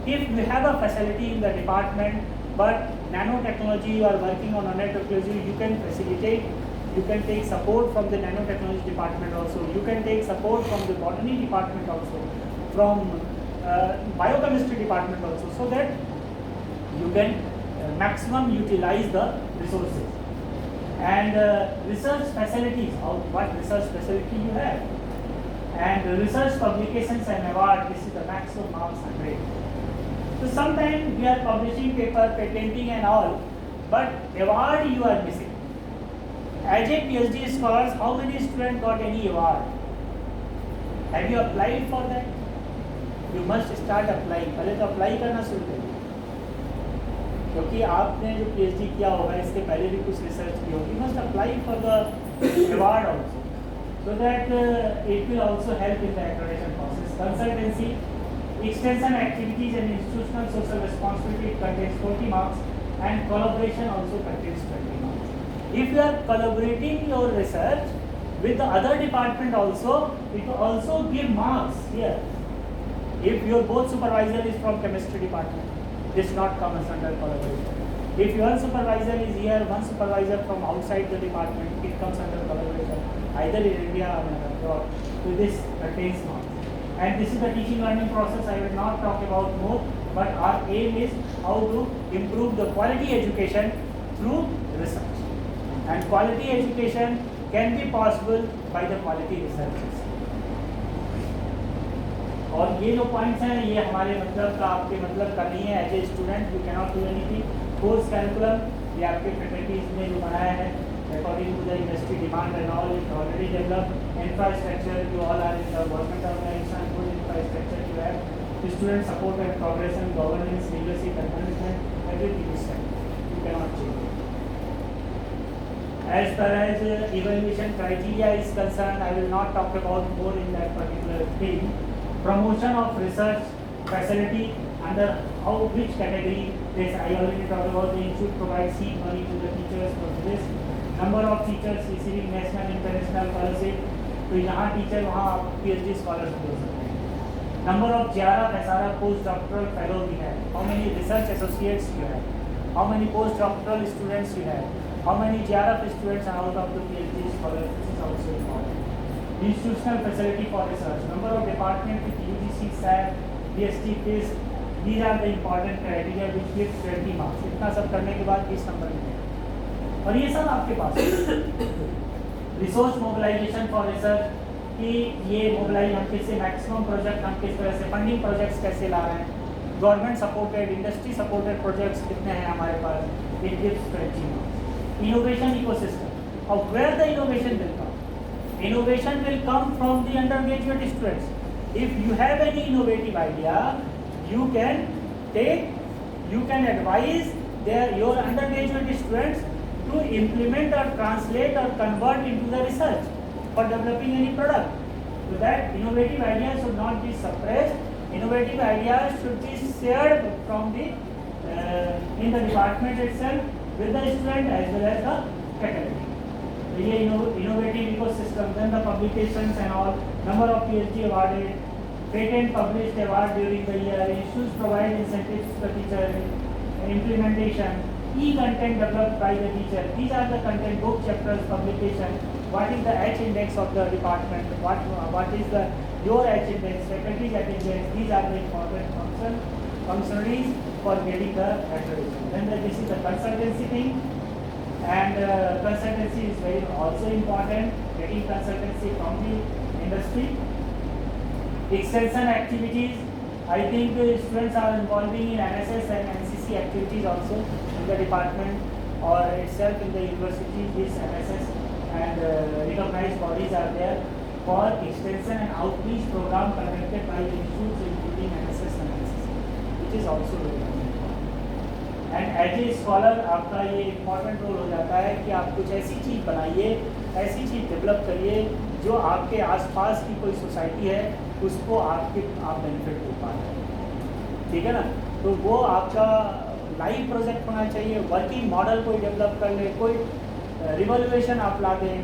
If we have a facility in the department, but nanotechnology you are working on nanotechnology, you can facilitate, you can take support from the nanotechnology department also, you can take support from the botany department also, from biochemistry department also, so that you can maximum utilize the resources. And research facilities, what research facility you have, and research publications and award, this is the maximum marks 100. So sometimes we are publishing paper, patenting and all, but award you are missing. As a PhD scholars, how many students got any award? Have you applied for that? You must start applying. पहले तो apply करना शुरू करिए, क्योंकि आपने जो PhD किया होगा इसके पहले भी कुछ रिसर्च की होगी. Must apply for the award also, so that it will also help in the accreditation process. Consultancy, extension activities and institutional social responsibility contains 40 marks, and collaboration also contains 20 marks. If you are collaborating your research with the other department also, it will also give marks here. If your both supervisor is from chemistry department, this not comes under collaboration. If your supervisor is here, one supervisor from outside the department, it comes under collaboration, either in India or abroad. So this contains marks. And this is the teaching learning process. I will not talk about more, but our aim is how to improve the quality education through research. And quality education can be possible by the quality researchers. और ये जो points हैं ये हमारे मतलब का आपके मतलब का नहीं है. As a student you cannot do anything. Course curriculum ये आपके फैकल्टीज ने जो बनाया है according to the industry demand and all, it already develop. Infrastructure you all are in the government organisation, good infrastructure you have. Student support and progression, governance, leadership and management, everything is set. You cannot change. As far as evaluation criteria is concerned, I will not talk about more in that particular thing. Promotion of research facility under which category? This I already talked about. The institute provides seed money to the teachers for this. Number of teachers receiving national international scholarship. तो यहाँ teacher वहाँ PhD scholarship हो सकते हैं. Number of JRF, SRF, post doctoral fellow we have. How many research associates you have? How many post doctoral students you have? How many JRF students are out of the PhD scholars? This is also important. Institutional facility for research. Number of department with UGC, SAT, DST, FIS. These are the important criteria which gives 20 marks. इतना सब करने के बाद 20 number मिलेगा. और ये सब आपके पास है. रिसोर्स मोबिलाइजेशन फॉर रिसर्च कि ये मोबिलाइज हम किससे मैक्सिमम प्रोजेक्ट हम किस तरह से फंडिंग प्रोजेक्ट्स कैसे ला रहे हैं. Government supported, industry supported projects कितने हैं हमारे पास. It gives 20 marks. Innovation ecosystem. Of where the innovation will come? Innovation will come from the undergraduate students. If you have any innovative idea, you can advise your undergraduate students to implement or translate or convert into the research for developing any product. So that innovative ideas should not be suppressed. Innovative ideas should be shared from the in the department itself with the student as well as the faculty. ये innovative ecosystem, then the publications and all, number of PhD awarded, patent published award during the year, institutes provide incentives to the teacher, implementation, e-content developed by the teacher. These are the content, book, chapters, publication. What is the H index of the department? What is the your H index, faculty H index? These are the important functionaries for getting the accreditation. Then this is the consultancy thing, and consultancy is very also important. Getting consultancy from the industry. Extension activities. I think students are involving in NSS and NCC activities also in the department or itself in the university. This NSS and recognized bodies are there for extension and outreach program conducted by the institutes including NSS and NCC, which is also very important. And as a scholar आपका ये important role हो जाता है कि आप कुछ ऐसी चीज़ बनाइए, ऐसी चीज़ डेवलप करिए जो आपके आसपास की कोई सोसाइटी है उसको आप बेनिफिट हो पा रहे हैं, ठीक है ना। तो वो आपका लाइव प्रोजेक्ट होना चाहिए, वर्किंग मॉडल कोई डेवलप कर ले, कोई रिवॉल्यूशन आप ला दें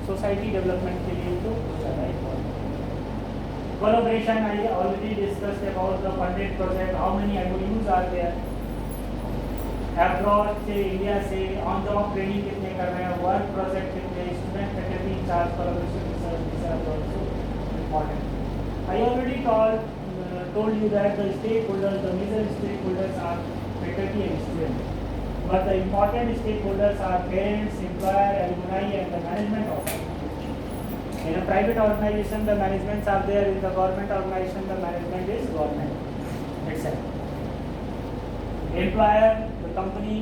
सोसाइटी डेवलपमेंट के लिए, तो ज़्यादा important. Collaboration I already discussed about the funded project, how many MOUs are there, abroad से इंडिया से ऑन जॉब ट्रेनिंग कितने कर रहे हैं, वर्क प्रोजेक्ट कितने, student faculty incharge collaboration research, this are also important. I already told you that the stakeholders, the major stakeholders are faculty and students, but the important stakeholders are parents, employer, alumni, and the management of it. In a private organization, the managements are there. In the government organization, the management is government itself. Employer, the company,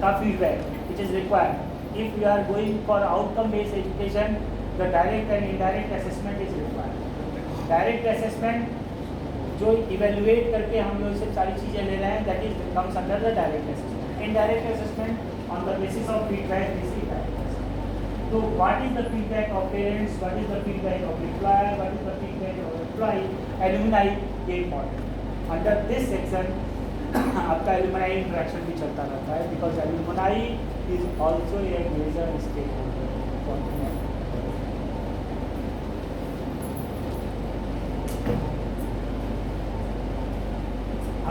का feedback which is required. If we are going for outcome-based education, the direct and indirect assessment is required. Direct assessment जो evaluate करके हम लोग से सारी चीज़ें ले रहे हैं, that is comes under the direct assessment. Indirect assessment on the basis of feedback is indirect. तो what is the feedback of parents, what is the feedback of employer, what is the feedback of employee, alumni, ये important. Under this section आपका alumni interaction भी चलता रहता है, because alumni is also A major stake holder for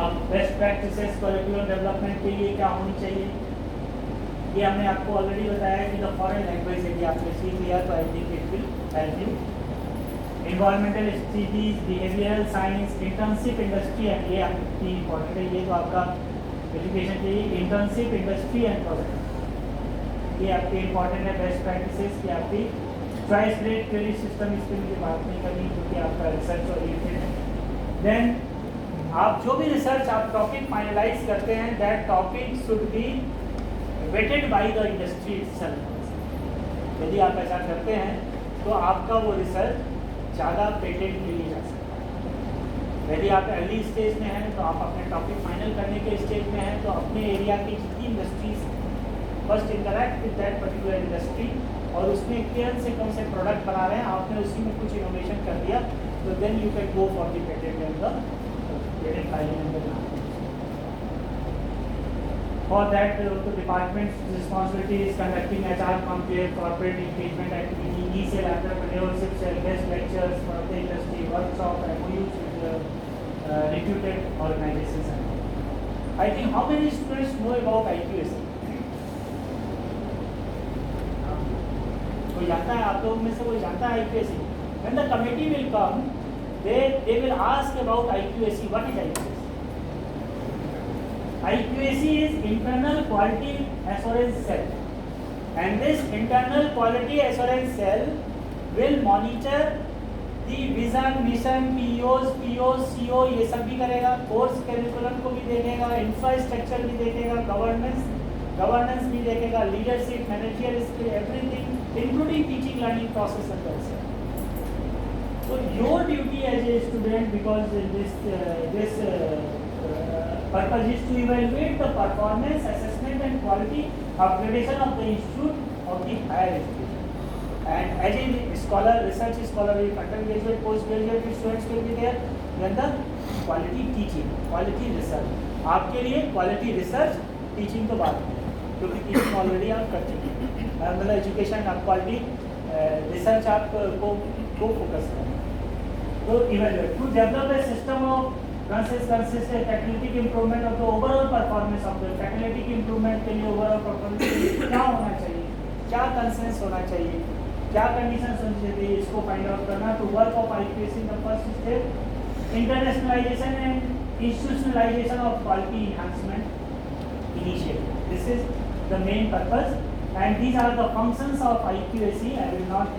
अब best practices curricular development के लिए क्या होनी चाहिए, ये हमने आपको ऑलरेडी बताया कि द फॉरेन लैंग्वेज यदि आपने सीख लिया तो I think it will help you. Environmental studies, behavioural science, internship industry and ये आपकी इम्पोर्टेंट है, ये तो आपका एजुकेशन के लिए इंटर्नशिप इंडस्ट्री एंड प्रोजेक्ट ये आपके इम्पोर्टेंट है। बेस्ट प्रैक्टिसेस की आपकी चॉइस रेट क्रेडिट सिस्टम, इस पर मुझे बात नहीं करनी क्योंकि आपका रिसर्च ओरिएंटेड है। देन आप जो भी रिसर्च आप टॉपिक फाइनलाइज करते हैं, that topic should be vetted by the industry itself. यदि आप ऐसा करते हैं तो आपका वो रिसर्च ज़्यादा पेटेंट के लिए जा सकता है। यदि आप अर्ली स्टेज में हैं तो आप अपने टॉपिक फाइनल करने के स्टेज में हैं तो अपने एरिया की जितनी industries first interact with that particular industry और उसमें कम से प्रोडक्ट बना रहे हैं, आपने उसी में कुछ इनोवेशन कर दिया, तो then you can go for the patent and the patent filing and the For that, the department's responsibility is conducting HR compliance, corporate engagement activity, e-sale, entrepreneurship, guest lectures for the industry, workshop, MOUs with reputed organizations. I think how many students know about IQAC? कोई जानता है, आप लोग में से कोई जानता है IQAC? When the committee will come, they will ask about IQAC. What is IQAC? IQAC is Internal Quality Assurance Cell, and this Internal Quality Assurance Cell will monitor the vision, mission, POs, CO ये सब भी करेगा, course curriculum को भी देखेगा, infrastructure भी देखेगा, governance भी देखेगा, leadership, managerial skill, everything including teaching learning process and also. So your duty as a student, because this purpose is to evaluate the performance, assessment and quality upgradation of the institute of the higher education. And as a scholar, research scholar, undergraduate, postgraduate students will be there. Then the quality teaching, quality research. आपके लिए quality research, teaching तो बात है, क्योंकि teaching already आप कर चुके हैं. मतलब education आप quality research आप को focus करें. तो evaluate to develop a system of catalytic improvement of the overall performance of the catalytic improvement के लिए ओवरऑल परफॉर्मेंस के लिए क्या होना चाहिए, क्या कंसेंस होना चाहिए, क्या कंडीशन होनी चाहिए, इसको फाइंड आउट करना। To work of IQAC in the first step internationalisation and institutionalisation of quality enhancement initiative, this is the main purpose and these are the functions of IQAC. I will not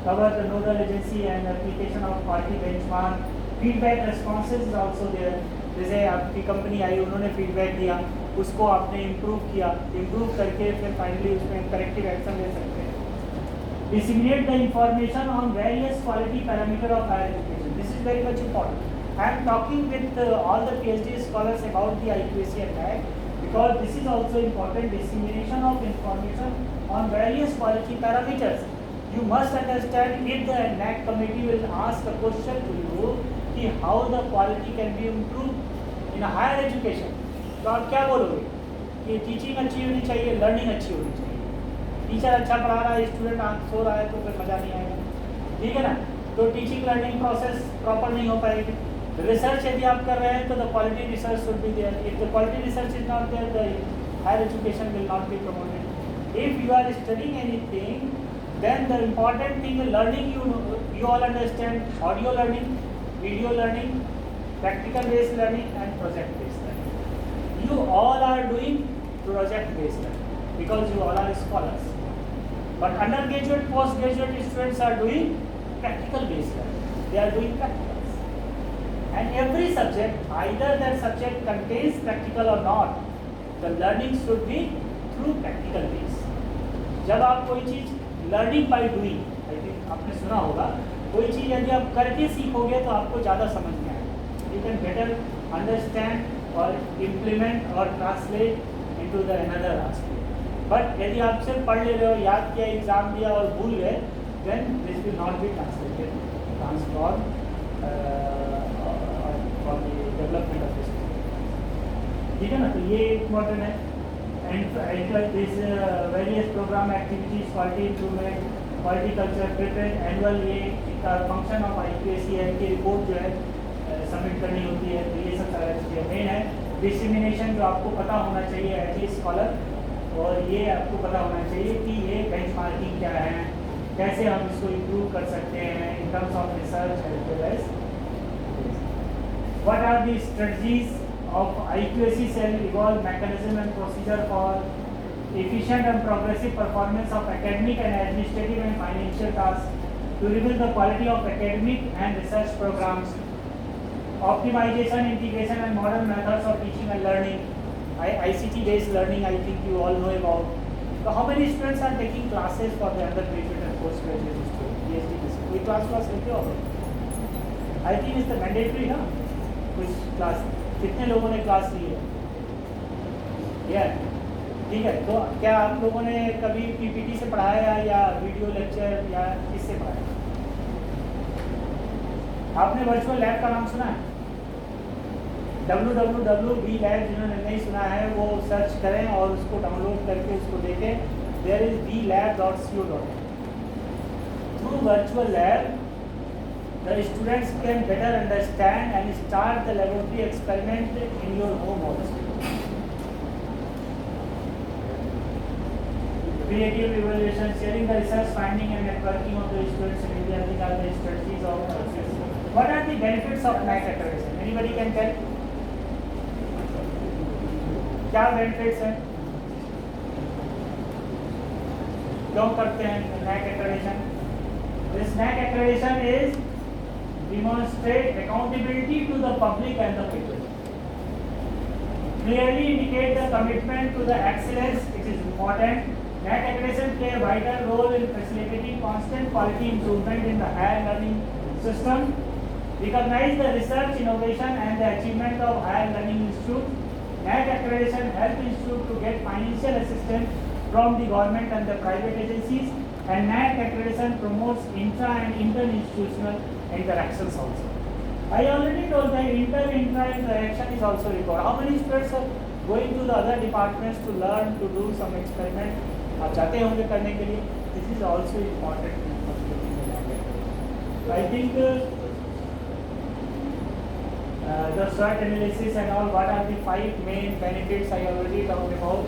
cover the nodal agency and application of quality benchmark. Feedback responses is also there. जैसे आपकी company आई, उन्होंने feedback दिया, उसको आपने improve किया, improve करके फिर finally उसमें करेक्टिव एक्शन ले सकते हैं। Disseminate the information on various quality parameter of higher education. This is very much important. I am talking with all the PhD scholars about the IQAC and NAAC because this is also important. Dissemination of information on various quality parameters. You must understand if the NAAC committee will ask a question to you कि how the quality can be improved in a higher education, तो आप क्या बोलोगे कि teaching अच्छी होनी चाहिए, learning अच्छी होनी चाहिए। टीचर अच्छा पढ़ा रहा है, स्टूडेंट आँख सो रहा है तो फिर मज़ा नहीं आएगा, ठीक है ना। तो टीचिंग लर्निंग प्रोसेस प्रॉपर नहीं हो पाएगी। रिसर्च यदि आप कर रहे हैं तो the quality research should be there. If the quality research is not there, the higher education will not be promoted. If you are studying anything, then the important thing is learning. You all understand audio learning, video learning, practical based learning and project based learning. You all are doing project based learning because you all are scholars, but undergraduate, postgraduate students are doing practical based learning. They are doing practicals, and every subject, either that subject contains practical or not, the learning should be through practical base. जब आप कोई चीज़ learning by doing, I think आपने सुना होगा, कोई चीज़ यदि आप करके सीखोगे तो आपको ज़्यादा समझ में आएगा। यू कैन बेटर अंडरस्टैंड और इम्प्लीमेंट और translate into the another aspect. But यदि आप सिर्फ पढ़ ले रहे हो, याद किया, एग्जाम दिया और भूल गए, then this will not be translated transform for the development of this, ठीक है ना। तो ये इम्पोर्टेंट है। And this various program activities, quality improvement, quality culture, prepare annual ये फंक्शन ऑफ IQAC है कि रिपोर्ट जो है सबमिट करनी होती है। तो ये सब सारा चीज़ें मेन है। डिस्क्रिमिनेशन जो आपको पता होना चाहिए एज ए स्कॉलर, और ये आपको पता होना चाहिए कि ये बेंचमार्किंग क्या है, कैसे हम इसको इम्प्रूव कर सकते हैं in terms of research as well as what are the strategies of IQAC cell evolve mechanism and procedure for efficient and progressive performance of academic and administrative and financial tasks to reveal the quality of academic and research programs, optimization, integration and modern methods of teaching and learning, ICT based learning, I think you all know about. So how many students are taking classes for the undergraduate and postgraduate students, PhD? कोई class लेते हो? I think it's the mandatory ना, कुछ class. कितने लोगों ने class ली है? ठीक है। तो क्या आप लोगों ने कभी PPT से पढ़ाया या वीडियो लेक्चर या किससे पढ़ाया? आपने वर्चुअल लैब का नाम सुना है? www.blab, जिन्होंने नहीं सुना है वो सर्च करें और उसको डाउनलोड करके उसको देखें। There is blab.co.in। Through virtual lab the students can better understand and start the laboratory experiment in your home also. Creative evaluation, sharing the research finding and networking of the students in India, these are the strategies of success. What are the benefits of NAAC accreditation? Anybody can tell? क्या benefits हैं? क्यों करते हैं NAAC accreditation? This NAAC accreditation is demonstrate accountability to the public and the people. Clearly indicate the commitment to the excellence. It is important. NAAC accreditation play a vital role in facilitating constant quality improvement in the higher learning system. Recognize the research, innovation and the achievement of higher learning institutes. NAAC accreditation help institute to get financial assistance from the government and the private agencies. And NAAC accreditation promotes intra and inter-institutional interactions also. I already told that intra interaction is also required. How many students are going to the other departments to learn, to do some experiment? आप जाते होंगे करने के लिए. This is also important. I think the SWOT analysis and all, what are the 5 main benefits I already talked about.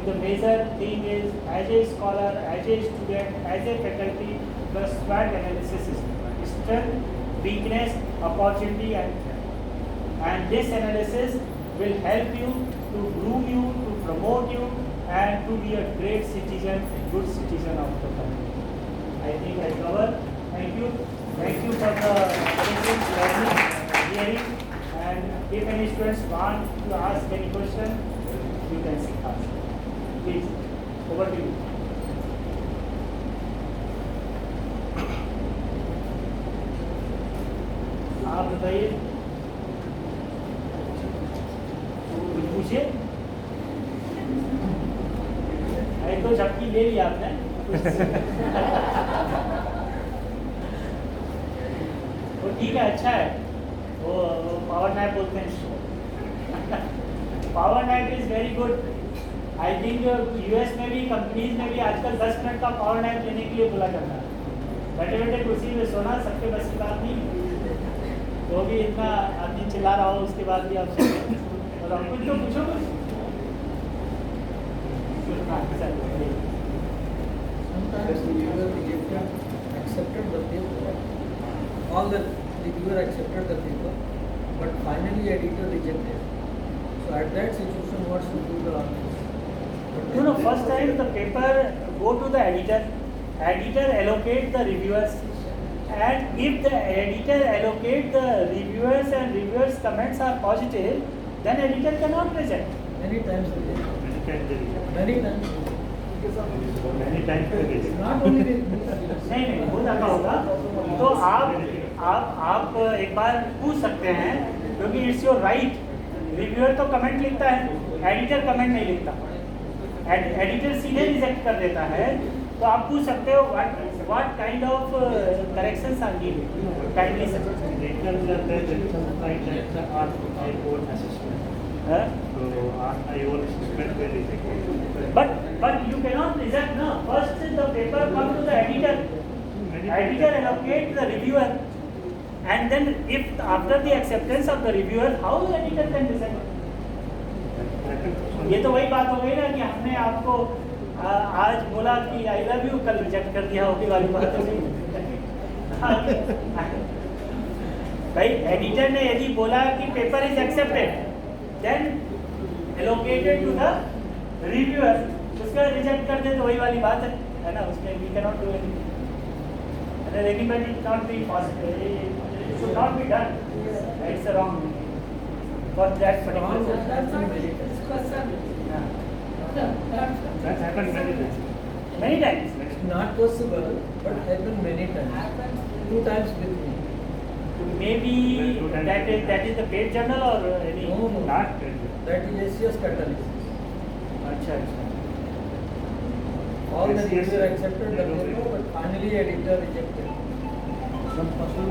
The major thing is, as a scholar, as a student, as a faculty, the SWOT analysis is strength, weakness, opportunity and threat. And this analysis will help you to groom you, to promote you, and to be a great citizen, a good citizen of the country. I think I covered. Thank you. Thank you for the learning, hearing. And if any students want to ask any question, you can ask. Please, over to you. आप बताइए, कुछ पूछिए। एक दो झपकी ले लिया आपने। वो ठीक है, अच्छा है। वो पावर नैप बोलते हैं। Power nap is very good. I think US में भी, कंपनीज में भी आजकल 10 मिनट का पावर नैप लेने के लिए बोला जाता है। बैठे बैठे कुर्सी में सोना सबके बस की बात नहीं, तो भी इतना आदमी चिल्ला रहा हो उसके बाद भी आप और आप कुछ तो पूछो कुछ। Sometimes the reviewer accepted the paper, all the reviewer accepted the paper, but finally editor rejected. So at that situation, what should do the author? No, first time the paper go to the editor. Editor allocate the reviewers, and if the editor allocate the reviewers and reviewers comments are positive, then editor cannot reject. Many times they reject. Many times. Not only with me. नहीं हो जाता होगा, तो आप एक बार पूछ सकते हैं, क्योंकि इट्स योर राइट। रिव्यूअर तो कमेंट लिखता है, एडिटर कमेंट नहीं लिखता। एडिटर सीधे रिजेक्ट कर देता है, तो आप पूछ सकते हो what kind of corrections are needed, kindly but you cannot reject, no. First the paper come to the editor. Editor allocate the reviewer, and then if after the acceptance of the reviewer, how the editor can reject? ये तो वही बात हो गई ना कि हमने आपको आज बोला कि आई लव यू, कल रिजेक्ट कर दिया, होगी वाली बात हो गई। भाई एडिटर ने यदि बोला कि paper is accepted, then allocated to the reviewer, उसका रिजेक्ट कर दे तो वही वाली बात है ना, उसमें we can not do anything. लेकिन but it not be possible, it should not be done, it's a wrong for that particular. That happened many times. Many times. It's not possible, but happened many times. 2 times with me. Maybe that is the paid journal or any? No. Not paid. That is SCS catalysis. अच्छा अच्छा। All the SCS reviewer accepted the paper, but finally editor rejected. Some personal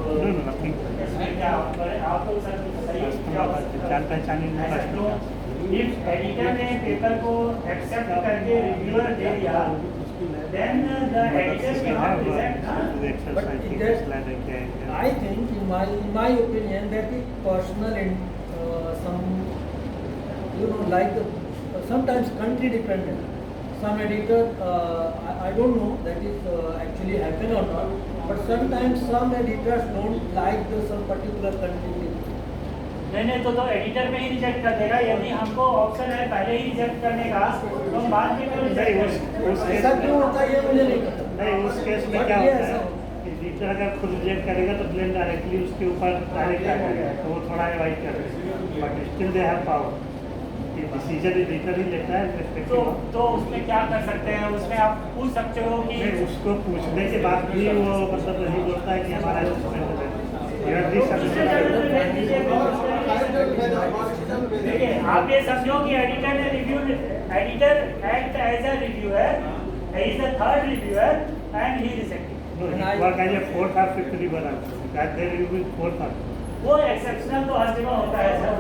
No, nothing. आप लोग sir सही जान पहचान ऐसा if editor ने paper को एक्सेप्ट करके रिव्यूअर दे दिया, then the editor cannot reject. But I think, in my opinion, that is personal and some, like sometimes country dependent. Some editor, I don't know that is actually happen or not, but sometimes some editors don't like some particular country. नहीं तो editor में ही reject कर देगा। यदि हमको option है पहले ही reject करने का, तो हम बाद में क्यों रिजेक्ट? ऐसा क्यों होता है ये मुझे नहीं पता। नहीं, उस केस में क्या होता है, एडिटर अगर खुद रिजेक्ट करेगा तो ब्लेम डायरेक्टली उसके ऊपर डायरेक्ट आ जाएगा, तो वो थोड़ा अवॉइड कर देगा, but still they have power. Decision editor ही लेता है। तो उसमें क्या कर सकते हैं? उसमें आप पूछ सकते हो कि उसको पूछने के बाद भी वो मतलब नहीं बोलता है कि हमारा assessment है। देखिए, आप ये समझो कि एडिटर ने reviewed, editor act as a reviewer, he is the third reviewer and he rejected. No, he work as a fourth or fifth reviewer. That there will be fourth or वो exceptional तो हर जगह होता है sir,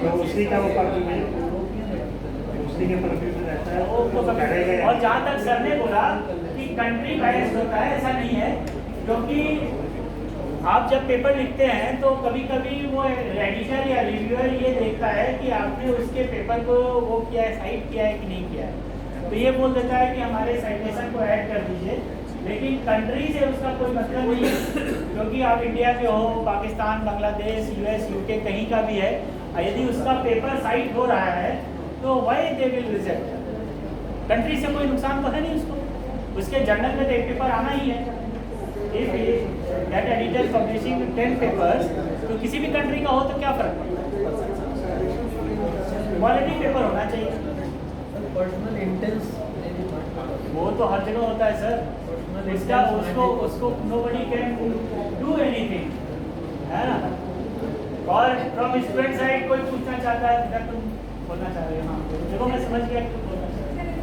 तो उसी का वो पर्व में उसी के पर्व में रहता है। और जहाँ तक सर ने बोला कि कंट्री बायस्ड होता है, ऐसा नहीं है, क्योंकि आप जब पेपर लिखते हैं तो कभी कभी वो एडिटर या रिव्यूअर ये देखता है कि आपने उसके पेपर को वो किया है, साइट किया है कि नहीं किया है, तो ये बोल देता है कि हमारे साइटेशन को ऐड कर दीजिए। लेकिन कंट्री से उसका कोई मतलब नहीं है, क्योंकि आप इंडिया के हो, पाकिस्तान, बांग्लादेश, यूएस, यूके कहीं का भी है, यदि उसका पेपर साइट हो रहा है तो why they will reject. Country से कोई नुकसान तो है नहीं उसको, उसके जर्नल में तो एक पेपर आना ही है। If that editor publishing 10 papers, तो किसी भी कंट्री का हो तो क्या फर्क पड़ता है, क्वालिटी पेपर होना चाहिए। पर्सनल इंटेंस वो तो हर जगह होता है सर, इसका उसको nobody can do anything, है ना। और फ्रॉम स्टूडेंट साइड कोई पूछना चाहता है, अगर तुम बोलना चाह रहे हो? हाँ देखो मैं समझ गया कि तुम बोलना चाह रहे हो।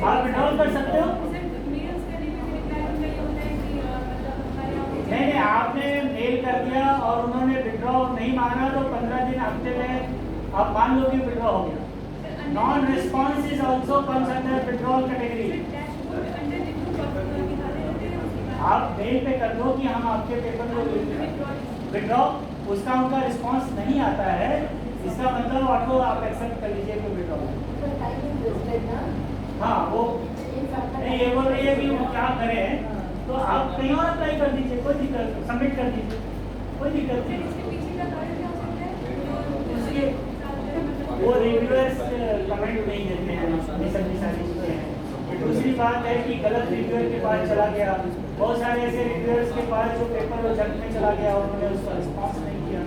आप विड्रॉल कर सकते हो। नहीं, आपने मेल कर दिया और उन्होंने विड्रॉ नहीं माना तो 15 दिन हफ्ते में आप मान लो कि विड्रॉ हो गया। Non response is also comes under withdrawal category. आप मेल पे कर दो कि हम आपके पेपर को विड्रॉ, उसका उनका रिस्पॉन्स नहीं आता है, इसका मतलब आपको आप एक्सेप्ट कर लीजिए कि विड्रॉ। हाँ वो नहीं, ये बोल रही है कि वो क्या करें, तो आप कहीं और अप्लाई कर दीजिए, कोई दिक्कत, सबमिट कर दीजिए, कोई दिक्कत नहीं। उसके वो रिव्यूअर्स कमेंट नहीं देते हैं, ये सब सारी चीज़ें हैं। दूसरी बात है कि गलत रिव्यूअर के पास चला गया, बहुत सारे ऐसे रिव्यूअर्स के पास जो पेपर वो जंक में चला गया और उन्होंने उसका रिस्पॉन्स नहीं किया,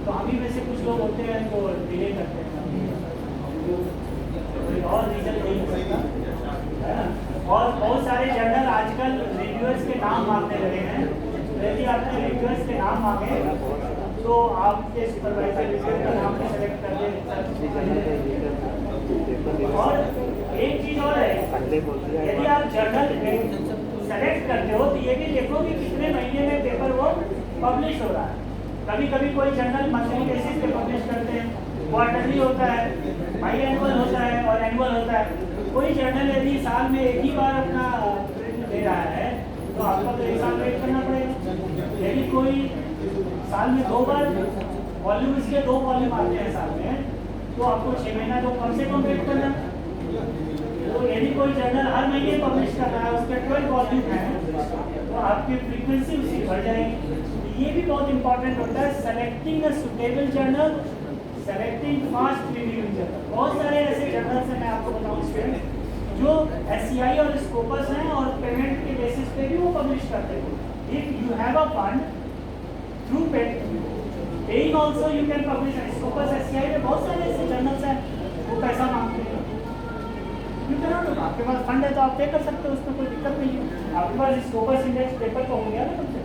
तो हम ही में से कुछ लोग होते हैं जो डिले करते हैं, कोई और रीजन नहीं हो सकता, है ना। और बहुत सारे जर्नल आजकल रिव्यूअर्स के नाम मांगने लगे हैं, यदि आपने रिव्यूअर्स के नाम मांगे तो आपके सुपरवाइजर रिव्यूअर का नाम भी सेलेक्ट कर दे। और एक चीज़ और है, यदि आप जर्नल सेलेक्ट करते हो तो ये भी देखो कि कितने महीने में पेपर वो पब्लिश हो रहा है। कभी कभी कोई जर्नल मंथली बेसिस पे पब्लिश करते हैं, क्वार्टरली होता है, बाई एनुअल होता है और एनुअल होता है। कोई जर्नल यदि साल में एक ही बार अपना प्रिंट दे रहा है तो आपको तो एक साल वेट करना पड़ेगा। यदि कोई साल में 2 बार वॉल्यूम, इसके 2 वॉल्यूम आते हैं साल में, तो आपको 6 महीना तो कम से कम वेट करना। तो यदि कोई जर्नल हर महीने पब्लिश कर रहा है, उसके 12 वॉल्यूम है, तो आपकी फ्रीक्वेंसी उसकी बढ़ जाएगी। ये भी बहुत इंपॉर्टेंट होता है, selecting a suitable journal, selecting fast reviewing journal. बहुत सारे ऐसे जर्नल्स हैं, मैं आपको बताऊँ स्टूडेंट, जो SCI और स्कोपस हैं और पेमेंट के बेसिस पे भी वो पब्लिश करते हैं। If you have a fund through paying also you can publish. Scopus SCI में बहुत सारे ऐसे जर्नल्स हैं, वो पैसा मांगते हैं। यू कैन नॉट, आपके पास फंड है तो आप पे कर सकते हो, उसमें कोई दिक्कत नहीं है। आपके पास स्कोपस इंडेक्स पेपर तो हो गया ना तुमसे।